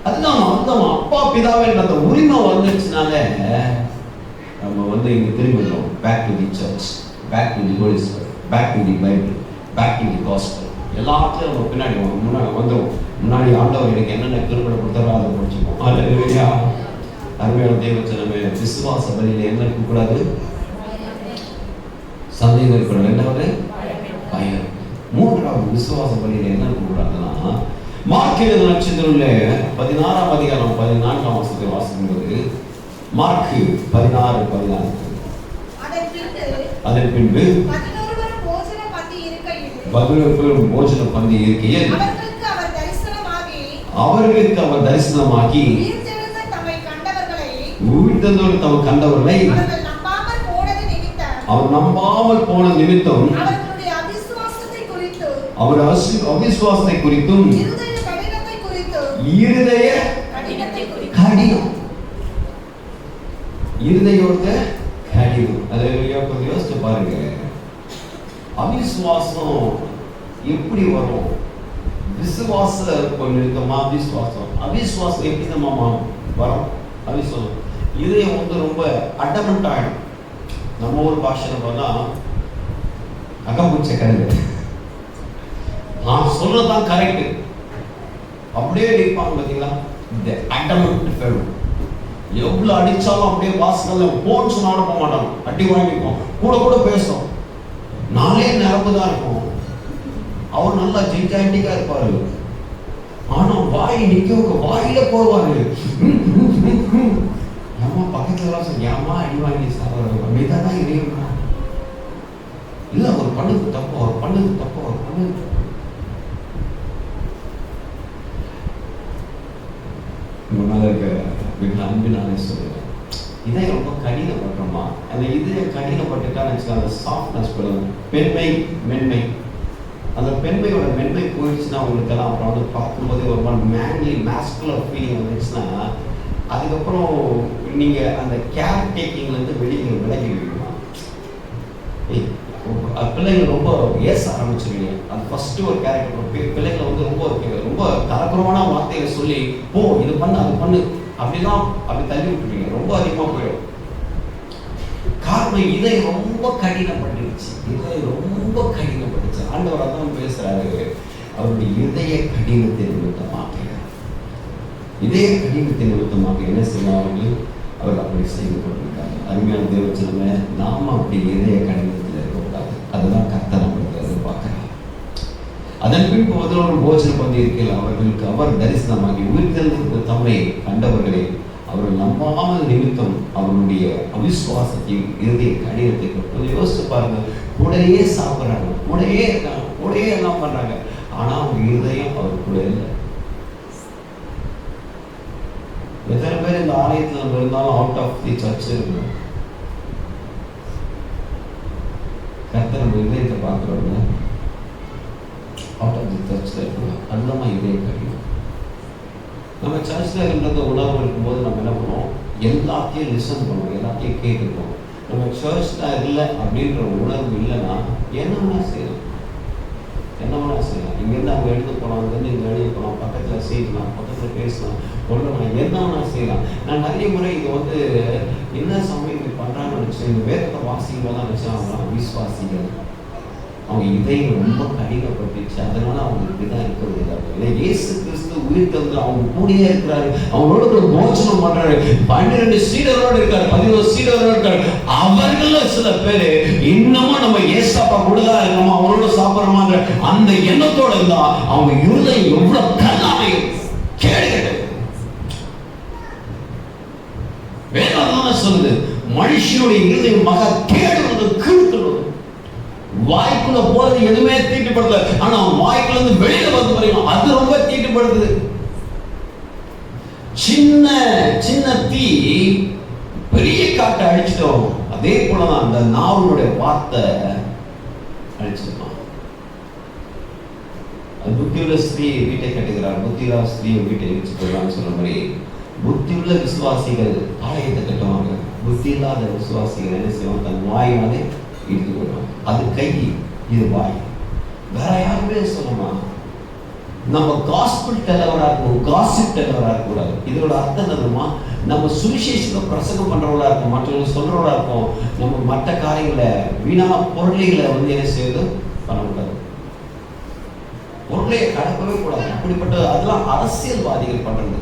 அதுதான் அர்த்தம். அப்பா பிதாவே அந்த உரிமை வந்துச்சுனால நம்ம இங்க திரும்பிடுறோம். Back to the church, back to the Holy Spirit, back to the Bible, back to the gospel. எல்லாத்தையும் நம்ம பின்னாடி வந்துடும். முன்னாடி ஆண்டவர் எனக்கு என்னென்ன கிருபை கொடுத்தாரோ அதை முடிச்சுப்போம். அல்லேலூயா. அருமையான தேவச்சனமே, விசுவாச பலியில என்ன இருக்கக்கூடாது? சந்தேகம் இருக்கக்கூடாது. ரெண்டாவது பயம். மூன்றாவது விசுவாச பலியில என்ன இருக்கக்கூடாதுன்னா, மார்க் எழுதின நட்சத்திரத்துல 16ஆம் அதிகாரம் 14ஆம் வசனத்தை வாசிக்கும்போது, மார்க் 16:14, அதன் பின்பு 11 பேரும் போஜன பந்தி இருக்கையில் அவர்களுக்கு அவர் தரிசனமாகி உயிர்த்தெழுந்தோர் தம்மை கண்டவர்களை அவர் நம்பாமல் போன நிமித்தம் அவர் அவிசுவாசத்தை குறித்தும் இருதய கடினம், இருதயோட கடினம். அல்லேலூயா. கொஞ்சம் யோசிச்சு பாருங்க, அவிசுவாசம் எப்படி வரும்? விசுவாச கொஞ்சம் இருக்கமா? அவிசுவாசம் எப்படி நம்ம வரும்? அவிசுவாசம் இதயம் ரொம்ப அடமெண்ட் ஆயிடும். நம்ம ஒரு பாஷையில போனா அகம்புச்ச கருது, நான் சொல்றதுதான் கரெக்ட் அப்படியே நிற்பாங்க. பார்த்தீங்களா? இந்த அடமெண்ட் ஃபெலோ. எவ்வளவு அடிச்சாலும் அப்படியே வாசல்ல போன்னு சொன்னாலும் போக மாட்டாங்க. அடி வாங்கிப்போம். கூட பேசும். நாளே நிரம்பு தான் இருக்கும். அவர் நல்லா ஜெயிட்டாண்டிக்கா இருப்பாரு. ஆனா வாய் நிக்க வாயில போவாரு. ஏமா பக்கத்துல சொல்லி ஏமா அடி வாங்கி சாப்பிடுறது அப்படிதான் இறைவா. இல்ல ஒரு பண்ணுது தப்பு, ஒரு பண்ணுது தப்பு, ஒரு பண்ணுது. அன்பினாலே சொல்லுவேன், இதை ரொம்ப கடினப்பட்டோமா? அந்த இதை கடினப்பட்டுட்டா அந்த சாஃப்ட்னஸ் போடுது. பெண்மை மென்மை, அந்த பெண்மையோட மென்மை போயிடுச்சுன்னா உங்களுக்கெல்லாம் அப்புறம் பார்க்கும்போதே ஒரு மாதிரி மேன்லி மேஸ்குலர் ஃபீலிங் வந்துச்சுன்னா அதுக்கப்புறம் நீங்க அந்த கேர் டேக்கிங்லேருந்து வெளியே விலகிடுவீங்க. பிள்ளைங்க ரொம்ப ஏச ஆரம்பிச்சிருவீங்க. அது ஃபர்ஸ்ட் ஒரு கேரக்டர். பிள்ளைங்களை ரொம்ப கலக்குறமான வார்த்தைகளை சொல்லி போ இது பண்ணு அது பண்ணு அப்படிலாம் அப்படி தள்ளி விட்டுருவீங்க. ரொம்ப அதிகமாக போயிடும். காரணம் இதை ரொம்ப கடினப்பட்டுருச்சு. ஆண்டவர் அதான் பேசுறாரு. அவருடைய இதய கடினத்தை நிமித்தமாக என்ன செய்வாங்க? அவர் அப்படி செய்து கொண்டிருக்காங்க. அருமையான தேவச்சனமே, நாம அப்படி இதய கடினத்தில் இருக்கக்கூடாது. அதுதான் கர்த்தர் நம்மளுக்கு எதிர்பார்க்கிறார். அதன் பின்பு 11 போஜன பந்தி இருக்கையில் அவர்களுக்கு அவர் தரிசனமாகி உயிர்த்தெழுந்த தம்மை கண்டவர்களை அவர் நம்பாமல் நிமித்தம் அவருடைய அவிசுவாசத்தையும் இருதய கடினத்தை கொஞ்சம் யோசிச்சு பாருங்க. கூடையே சாப்பிட்றாங்க, கூடையே இருக்காங்க, கூடையே எல்லாம் பண்றாங்க. ஆனா அவங்க இருதயம் அவர் கூட இல்லை. எத்தனை பேர் இந்த ஆலயத்தில் நம்ம இருந்தாலும் அவுட் ஆஃப் தி சர்ச் இருக்கணும். கர்த்தர் நம்ம இதயத்தை பார்க்குறோம்ல, அவுட் ஆஃப் தி சர்ச்சில் இருக்கணும். அதுதான் இதய கடினம். நம்ம சர்ச்சில் இருந்தது உணர்வு இருக்கும்போது நம்ம என்ன பண்ணுவோம்? எல்லாத்தையும் லிசன் பண்ணுவோம், எல்லாத்தையும் கேட்குறோம். நம்ம சர்ச்சில் இல்லை அப்படின்ற உணர்வு இல்லைன்னா என்ன வேணா செய்யலாம். இங்கேருந்து அவங்க எடுத்து போகலாம், அங்கேருந்து இங்கே எழுதி போகலாம், பக்கத்தில் செய்யலாம், பக்கத்தில் பேசலாம், கொள்ளலாம், என்ன வேணா செய்யலாம். நான் நிறைய முறை இது என்ன சமயம் இப்படி பண்ணுறாங்கன்னு நினச்சேன். இந்த வேதத்தை வாசிக்கும்போது தான் நினச்சேன் அவங்க விசுவாசிகள். அவங்க இதயம் ரொம்ப கடினப்பட்டுச்சு. அதனால அவங்க இப்படிதான் இருக்கிறது இல்லை. இயேசு கிறிஸ்து உயிர் தந்து அவங்க கூடயே இருக்கிறாரு, அவங்களோட ஒரு போஜனம் பண்றாரு. 12 சீடரோடு இருக்காரு, 11 சீடரோடு இருக்காரு. அவர்கள சில பேரு இன்னமும் நம்ம ஏசப்பா கூட தான் இருக்கோமா, அவரோட சாப்பிடுறோமாங்கிற அந்த எண்ணத்தோட இருந்தா அவங்க இருதயம் எவ்வளவு கல்லாமை கேடுகிறது. வேதாந்தம் சொல்லுது, மனுஷனுடைய இருதயம் மகா கேடுவது கீழ்த்தணும். வாய்க்குள்ள போறது எதுவுமே தீட்டுப்படுது. ஆனா வாய்க்குள்ள இருந்து வெளியில வந்து பாருங்க, அது ரொம்ப தீட்டுப்படுது. சின்ன சின்ன தீ பெரிய காட்டை அழிச்சிட்டோம். அதே போலதான் அந்த நாவனுடைய வார்த்தை அழிச்சிருக்கோம். புத்தியுள்ள ஸ்திரீ வீட்டை கட்டுகிறார், புத்தியுள்ள ஸ்திரீ வீட்டை இடிச்சு போயிடலாம்னு சொன்ன மாதிரி புத்தியுள்ள விசுவாசிகள் ஆலயத்தை கட்டுவாங்க. புத்தி இல்லாத விசுவாசிகள் என்ன செய்வாங்க? தன் வாயினாலே இடித்து போயிடுவாங்க. அது கை, இது வாய். வேற யாருமே சொல்லமா. நம்ம காஸ்பிள் டெல்லவரா இருக்கணும், காசிப் டெல்லவரா இருக்கக்கூடாது. இதோட அர்த்தம் என்னதுமா, நம்ம சுவிசேஷத்தை பிரசங்கம் பண்றவங்களா இருக்கும், மற்றவங்க சொல்றவங்களா இருக்கும். நம்ம மற்ற காரியங்களை வீணான பொருளைகளை வந்து என்ன செய்வது பண்ணக்கூடாது, பொருளையை கடக்கவே கூடாது. அப்படிப்பட்ட அதெல்லாம் அரசியல்வாதிகள் பண்றது.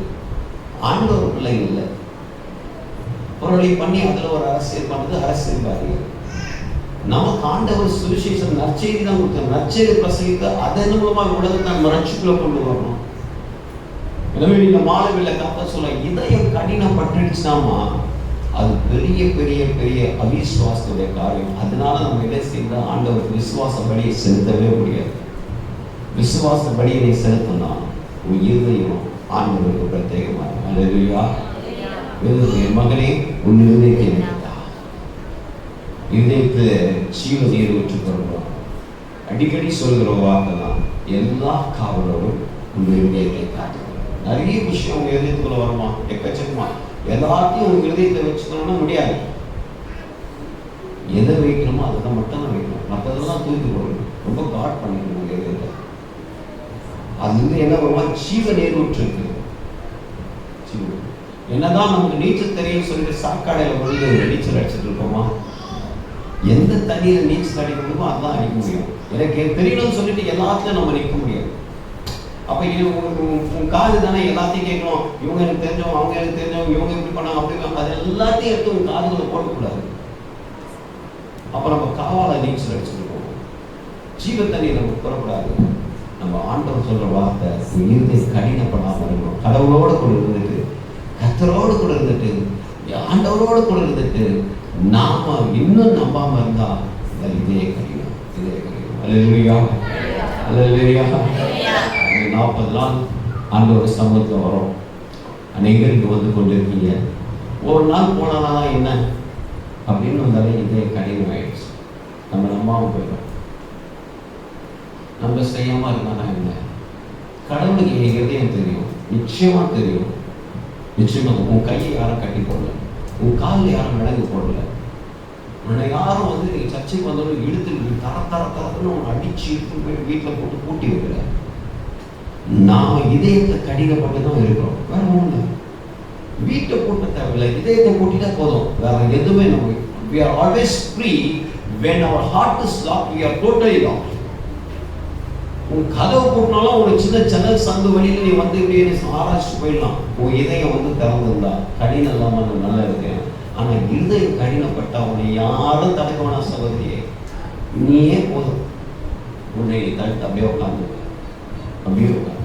ஆண்டவர் பிள்ளைகள் இல்லை, பொருளை பண்ணி அதுல ஒரு அரசியல் பண்றது அரசியல்வாதிகள். நமக்கு ஆண்டவர் சுவிசேஷம் நற்செய்தி தான் கொடுத்தார். நற்செய்தி பிரசங்கிக்க அதன் மூலமா உலகத்தை நம்ம ரட்சிப்புல கொண்டு வரணும். எனவே இந்த மாலைவில கத்த சொல்ல இதயம் கடினப்பட்டுடுச்சுனாமா அது பெரிய பெரிய பெரிய அவிசுவாசத்துடைய காரியம். அதனால நம்ம இதை செய்த ஆண்டவருக்கு விசுவாச பலியை செலுத்தவே முடியாது. விசுவாச பலியை செலுத்தினா உன் இருதயம் ஆண்டவருக்கு பிரத்யேகமாக. அல்லேலூயா. என் மகனே, உன் இருதயத்தை இதயத்துல ஜீவ நீர் ஊற்றுக்கொள்கிறோம். அடிக்கடி சொல்கிற வார்த்தை தான், எல்லா காவலோடும் உங்க இதயத்தை காத்துக்கணும். நிறைய விஷயம் உங்க இதயத்துக்குள்ள வருமா, எக்கச்சக்கமா. எல்லாத்தையும் உங்க இதயத்தை வச்சுக்கணும்னா முடியாது. எதை வைக்கணுமோ அதை மட்டும் தான் வைக்கணும், மற்றதெல்லாம் தூக்கி போடணும். ரொம்ப காட் பண்ணிக்கணும் உங்க இதயத்தை. அது வந்து என்ன வருமா, ஜீவ நீர் ஊற்று இருக்கு. என்னதான் நமக்கு நீச்சல் தெரியும் சொல்லிட்டு சாக்காடையில வந்து நீச்சல் அடிச்சுட்டு இருக்கோமா, எந்த தண்ணியில நீச்சல் அடிக்க முடியுமோ அதான் அடிக்க முடியும். எனக்கு தெரியணும்னு சொல்லிட்டு எல்லாத்தையும் நம்ம நிற்க முடியாது. அப்ப உன் காது தானே எல்லாத்தையும் கேட்கணும். இவங்க எனக்கு தெரிஞ்சவங்க, அவங்க எனக்கு தெரிஞ்சவங்க, இவங்க எப்படி பண்ணாங்க அப்படி, அது எல்லாத்தையும் எடுத்து உன் காதுகளை போடக்கூடாது. அப்ப நம்ம காவால நீச்சல் அடிச்சுருக்கோம். ஜீவ தண்ணி நமக்கு பெறக்கூடாது. நம்ம ஆண்டவர் சொல்ற வார்த்தை, இருதை கடினப்படாம இருக்கணும். கடவுளோடு கூட இருந்துட்டு, கர்த்தரோடு கூட இருந்துட்டு, ஆண்டவரோடு கூட இருந்துட்டு நாம இன்னும் நம்பாம இருந்தா இதே கடினம், இதே கடினம். அல்லேலூயா, அல்லேலூயா. 40 நாள் ஆண்டவர் சமூகத்தில் வரும். அநேகருக்கு வந்து கொண்டிருக்கீங்க. ஒரு நாள் போனா என்ன அப்படின்னு வந்தாலே இதே கடினம் ஆயிடுச்சு. நம்ம நம்பாம போயிடும். நம்ம செய்யாம இருந்தானா என்ன, கடவுளுக்கு என் இதயம் தெரியும், நிச்சயமா தெரியும். நிச்சயமா உன் கையை யாரும் கட்டி போடல, உன் காலில் யாரும் விலங்கு போடல. உன்னை யாரும் வந்து நீ சர்ச்சைக்கு வந்தோம் இழுத்து தர தர தரத்துன்னு உன்னை அடிச்சு இழுத்து போய் வீட்டில் போட்டு பூட்டி வைக்கல. நாம இதயத்தை கடினப்பட்டு தான் இருக்கிறோம். வேற ஒண்ணு வீட்டை போட்ட தேவையில்லை, இதயத்தை போட்டிட்டா போதும். வேற எதுவுமே நம்ம we are always free when our heart is locked. We are totally locked. உன் கதவு போட்டினாலும் ஒரு சின்ன ஜன்னல் சந்து வழியில் நீ வந்து இப்படியே ஆராய்ச்சி போயிடலாம். உன் இதயம் வந்து திறந்துருந்தா கடினம் இல்லாம நல்லா இருக்கேன். ஆனா இருதயம் கடினப்பட்டா உன்னை யாரும் தடுக்க வேணாம் சகோதரியே, நீயே போதும். உன்னை தடுத்து அப்படியே உட்காந்து அப்படியே உட்காந்து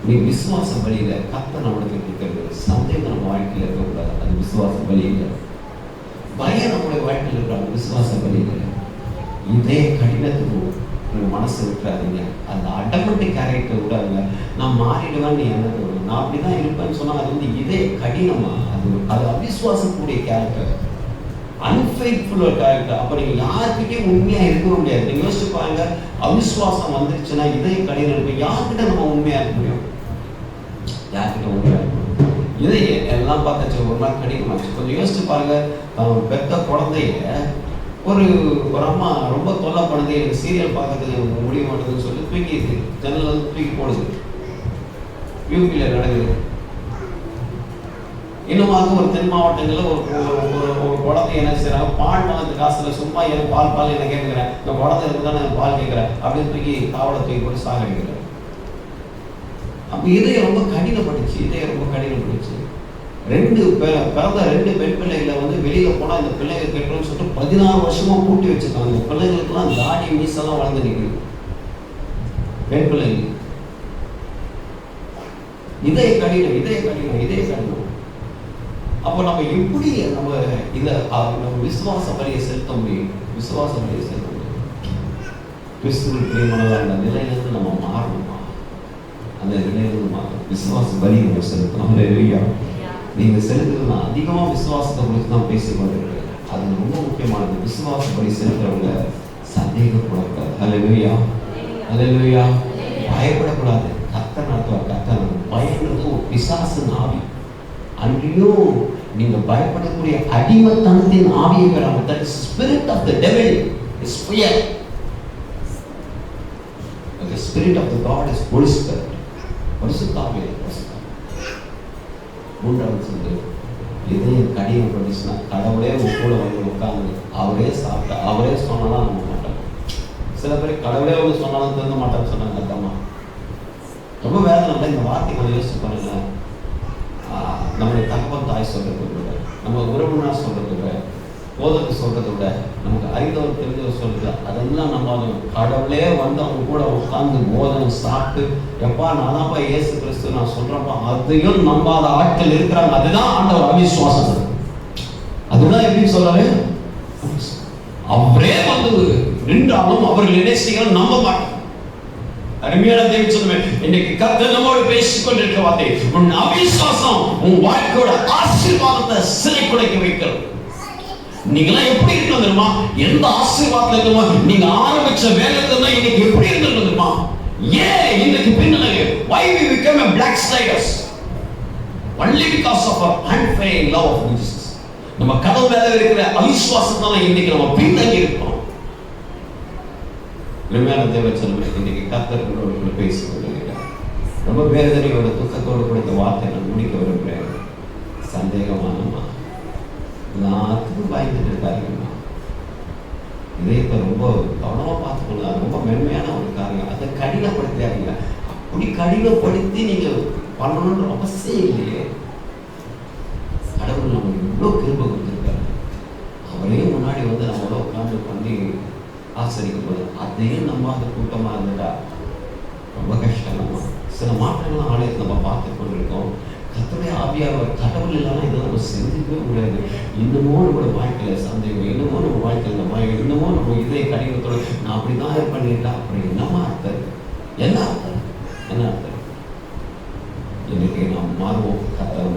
நீ விசுவாச பலியில கர்த்தர் நம்மளுக்கு இருக்கிறது. சந்தேகம் நம்ம வாழ்க்கையில் இருக்கக்கூடாது, அது விசுவாச பலியில. பயம் நம்முடைய வாழ்க்கையில் இருக்கிறாங்க, விசுவாச பலியில. இதே கடினத்துக்கு உங்க மனசு விட்டுறாதீங்க. அந்த அடமெண்டிக் கேரக்டர் விடாதுங்க. நான் மாறிடுவேன் நீ என்ன தோணும், நான் அப்படிதான் இருப்பேன்னு சொன்னா அது வந்து இதே கடினமா, அது அவிசுவாசக்கூடிய கேரக்டர், அன்ஃபெய்த்ஃபுல் கேரக்டர். அப்ப நீங்க யார்கிட்டயும் உண்மையா இருக்க முடியாது. நீங்க யோசிச்சு பாருங்க, அவிசுவாசம் வந்துருச்சுன்னா இதே கடினம் இருக்கும். யார்கிட்ட நம்ம உண்மையா இருக்க முடியும், யார்கிட்ட உண்மையா இருக்க முடியும்? இதை எல்லாம் பார்த்தாச்சு, ஒரு நாள் கடினமாச்சு. கொஞ்சம் யோசிச்சு பாருங்க, பெத்த குழந்தைய ஒரு அம்மா ரொம்ப தொல்லை பண்ணுது, எனக்கு சீரியல் பார்க்கறதுக்கு முடிய மாட்டேங்குதுன்னு சொல்லி தூக்கி ஜன்னல் வந்து தூக்கி போடுது. யூபியில் நடக்குது. இன்னுமாக ஒரு தென் மாவட்டங்களில் ஒரு குழந்தை என்ன செய்யறாங்க, பால் வாங்கிறது காசுல சும்மா எனக்கு பால் என்ன கேட்குறேன், இந்த குழந்தை இருக்குதான் நான் பால் கேட்குறேன் அப்படின்னு தூக்கி காவலை தூக்கி போட்டு சாகடிக்கிறேன். அப்போ இதயம் ரொம்ப கடினப்பட்டுச்சு, இதயம் ரொம்ப கடினப்பட்டுச்சு. பிறந்த 2 பெண் பிள்ளைகளை வந்து வெளியில போனா இந்த பிள்ளைங்க கேட்டோம்னு சொல்லிட்டு 16 வருஷமா பூட்டி வச்சிருக்காங்க. இந்த பிள்ளைங்களுக்குலாம் தாடி மீசெல்லாம் வளர்ந்து நிற்குது. பெண் பிள்ளைங்க இதய கடினம். அப்போ நம்ம எப்படி நம்ம நம்ம விசுவாச பலியை செலுத்த முடியும்? கிறிஸ்துவின் பிரியமானவர்களே, அந்த நிலையிலிருந்து நம்ம மாறணுமா? அந்த நிலையிலிருந்து மாறணும். விசுவாச பலி நம்ம செலுத்தணும். அல்லேலூயா. நீங்க செலுத்துறதுனா அதிகமா விசுவாசத்தை குறித்து தான் பேசிக்கொண்டிருக்கிறேன். அது ரொம்ப முக்கியமானது. விசுவாச பலி செலுத்துறவங்க சந்தேகப்படக்கூடாது. அல்லேலூயா, அல்லேலூயா. பயப்படக்கூடாது. கர்த்தர் நடத்துவார், கர்த்தர். பயப்படுறது ஒரு பிசாசின் ஆவி. அன்றையும் நீங்க பயப்படக்கூடிய அடிமைத்தனத்தின் ஆவியை பெறாம, that is spirit of the devil is fear. spirit of the God is Holy Spirit. பரிசுத்தாவியே மூன்றாவது சொல்லு, இதயம் கடினப்பட்டுச்சுன்னா கடவுளே கூட வந்து உட்காந்து அவரே சாப்பிட்டா அவரே சொன்னாலும் நம்ப மாட்டாங்க. சில பேர் கடவுளே வந்து சொன்னாலும் திருந்த மாட்டான்னு சொன்னாங்க. அர்த்தமா ரொம்ப வேதனை. இந்த வார்த்தைகளை யோசிச்சு பாருங்க. நம்மளுடைய தகவல் தாய் சொல்றதை விட, நம்ம உறவுனா சொல்றதை விட, போதற்கு சொல்றதை விட, நமக்கு அறிந்தவர் தெரிஞ்சவர் சொல்றது, அதெல்லாம் நம்ம கடவுளே வந்து அவங்க கூட உட்காந்து போதனை சாப்பிட்டு எப்பா நான்ப்பா இயேசு கிறிஸ்து நான் சொல்றப்பா அதையும் நம்பாத ஆட்கள் இருக்கிறாங்க. அதுதான் ஆண்டவர் அவிசுவாசம். அதுதான் எப்படி சொல்றாரு, அவரே வந்து நின்றாலும் அவர்கள் என்ன செய்யணும் நம்ப மாட்டாங்க. அருமையான தேவ சொல்லுவேன், இன்னைக்கு கர்த்தர் நம்மோடு பேசிக் கொண்டிருக்க வார்த்தை, உன் அவிசுவாசம் உன் வாழ்க்கையோட ஆசீர்வாதத்தை சிறை குலைக்க வைக்கிறது. நீங்களாம் எப்படி இருக்கணும் தெரியுமா? எந்த ஆசீர்வாதத்துல இருக்குமா நீங்க ஆரம்பிச்ச வேலையில தான் இன்னைக்கு எப்படி இருக்கணும் தெரியுமா? ஏன் இன்னைக்கு பின்னலே why we become a backsliders only because of our unfailing love of Jesus. நம்ம கடவுள் மேல இருக்கிற அவிசுவாசத்தால இன்னைக்கு நம்ம பின்தங்கி இருக்கோம். உண்மையான தேவ சொல்லுவேன், இன்னைக்கு கர்த்தர் உங்களோட பேசிக் கொண்டிருக்கிறார். ரொம்ப வேதனையோட துக்கத்தோடு கூட இந்த வார்த்தை நான் முடிக்க விரும்புகிறேன். சந்தேகமானமா எல்லாத்துக்கும் பயந்துட்டு இருக்காருங்கம்மா. இதயத்தை ரொம்ப கவனமா பார்த்துக்கணும். அது ரொம்ப மென்மையான ஒரு காரியம். அதை கடினப்படுத்தாதீங்க. அப்படி கடினப்படுத்தி நீங்க பண்ணணும்ன்ற அவசியம் இல்லையே. கடவுள் நமக்கு இவ்வளவு கிருபை கொடுத்திருக்காரு. அவரையும் முன்னாடி வந்து நம்மளோட உட்கார்ந்து பண்ணி ஆச்சரிக்கும் போது அதையும் நம்ம அந்த கூட்டமா இருந்துட்டா ரொம்ப கஷ்டம். நம்ம சில மாற்றங்கள்லாம் ஆலயத்தை நம்ம பார்த்து கொண்டிருக்கோம். கர்த்தருடைய ஆவியானவர் கடவுள் இல்லாமல் இதை நம்ம செஞ்சுக்கவே முடியாது. இன்னமும் நம்மளோட வாழ்க்கையில சந்தேகம், இன்னமும் நம்ம வாழ்க்கையில் நம்ம இன்னமும் நம்ம இதே கடினத்தோட நான் அப்படிதான் பண்ணிட்டா அப்படி என்னமா அர்த்தம், என்ன அர்த்தம், என்ன அர்த்தம்? இன்னைக்கு நாம் மாறுவோம். கர்த்தர்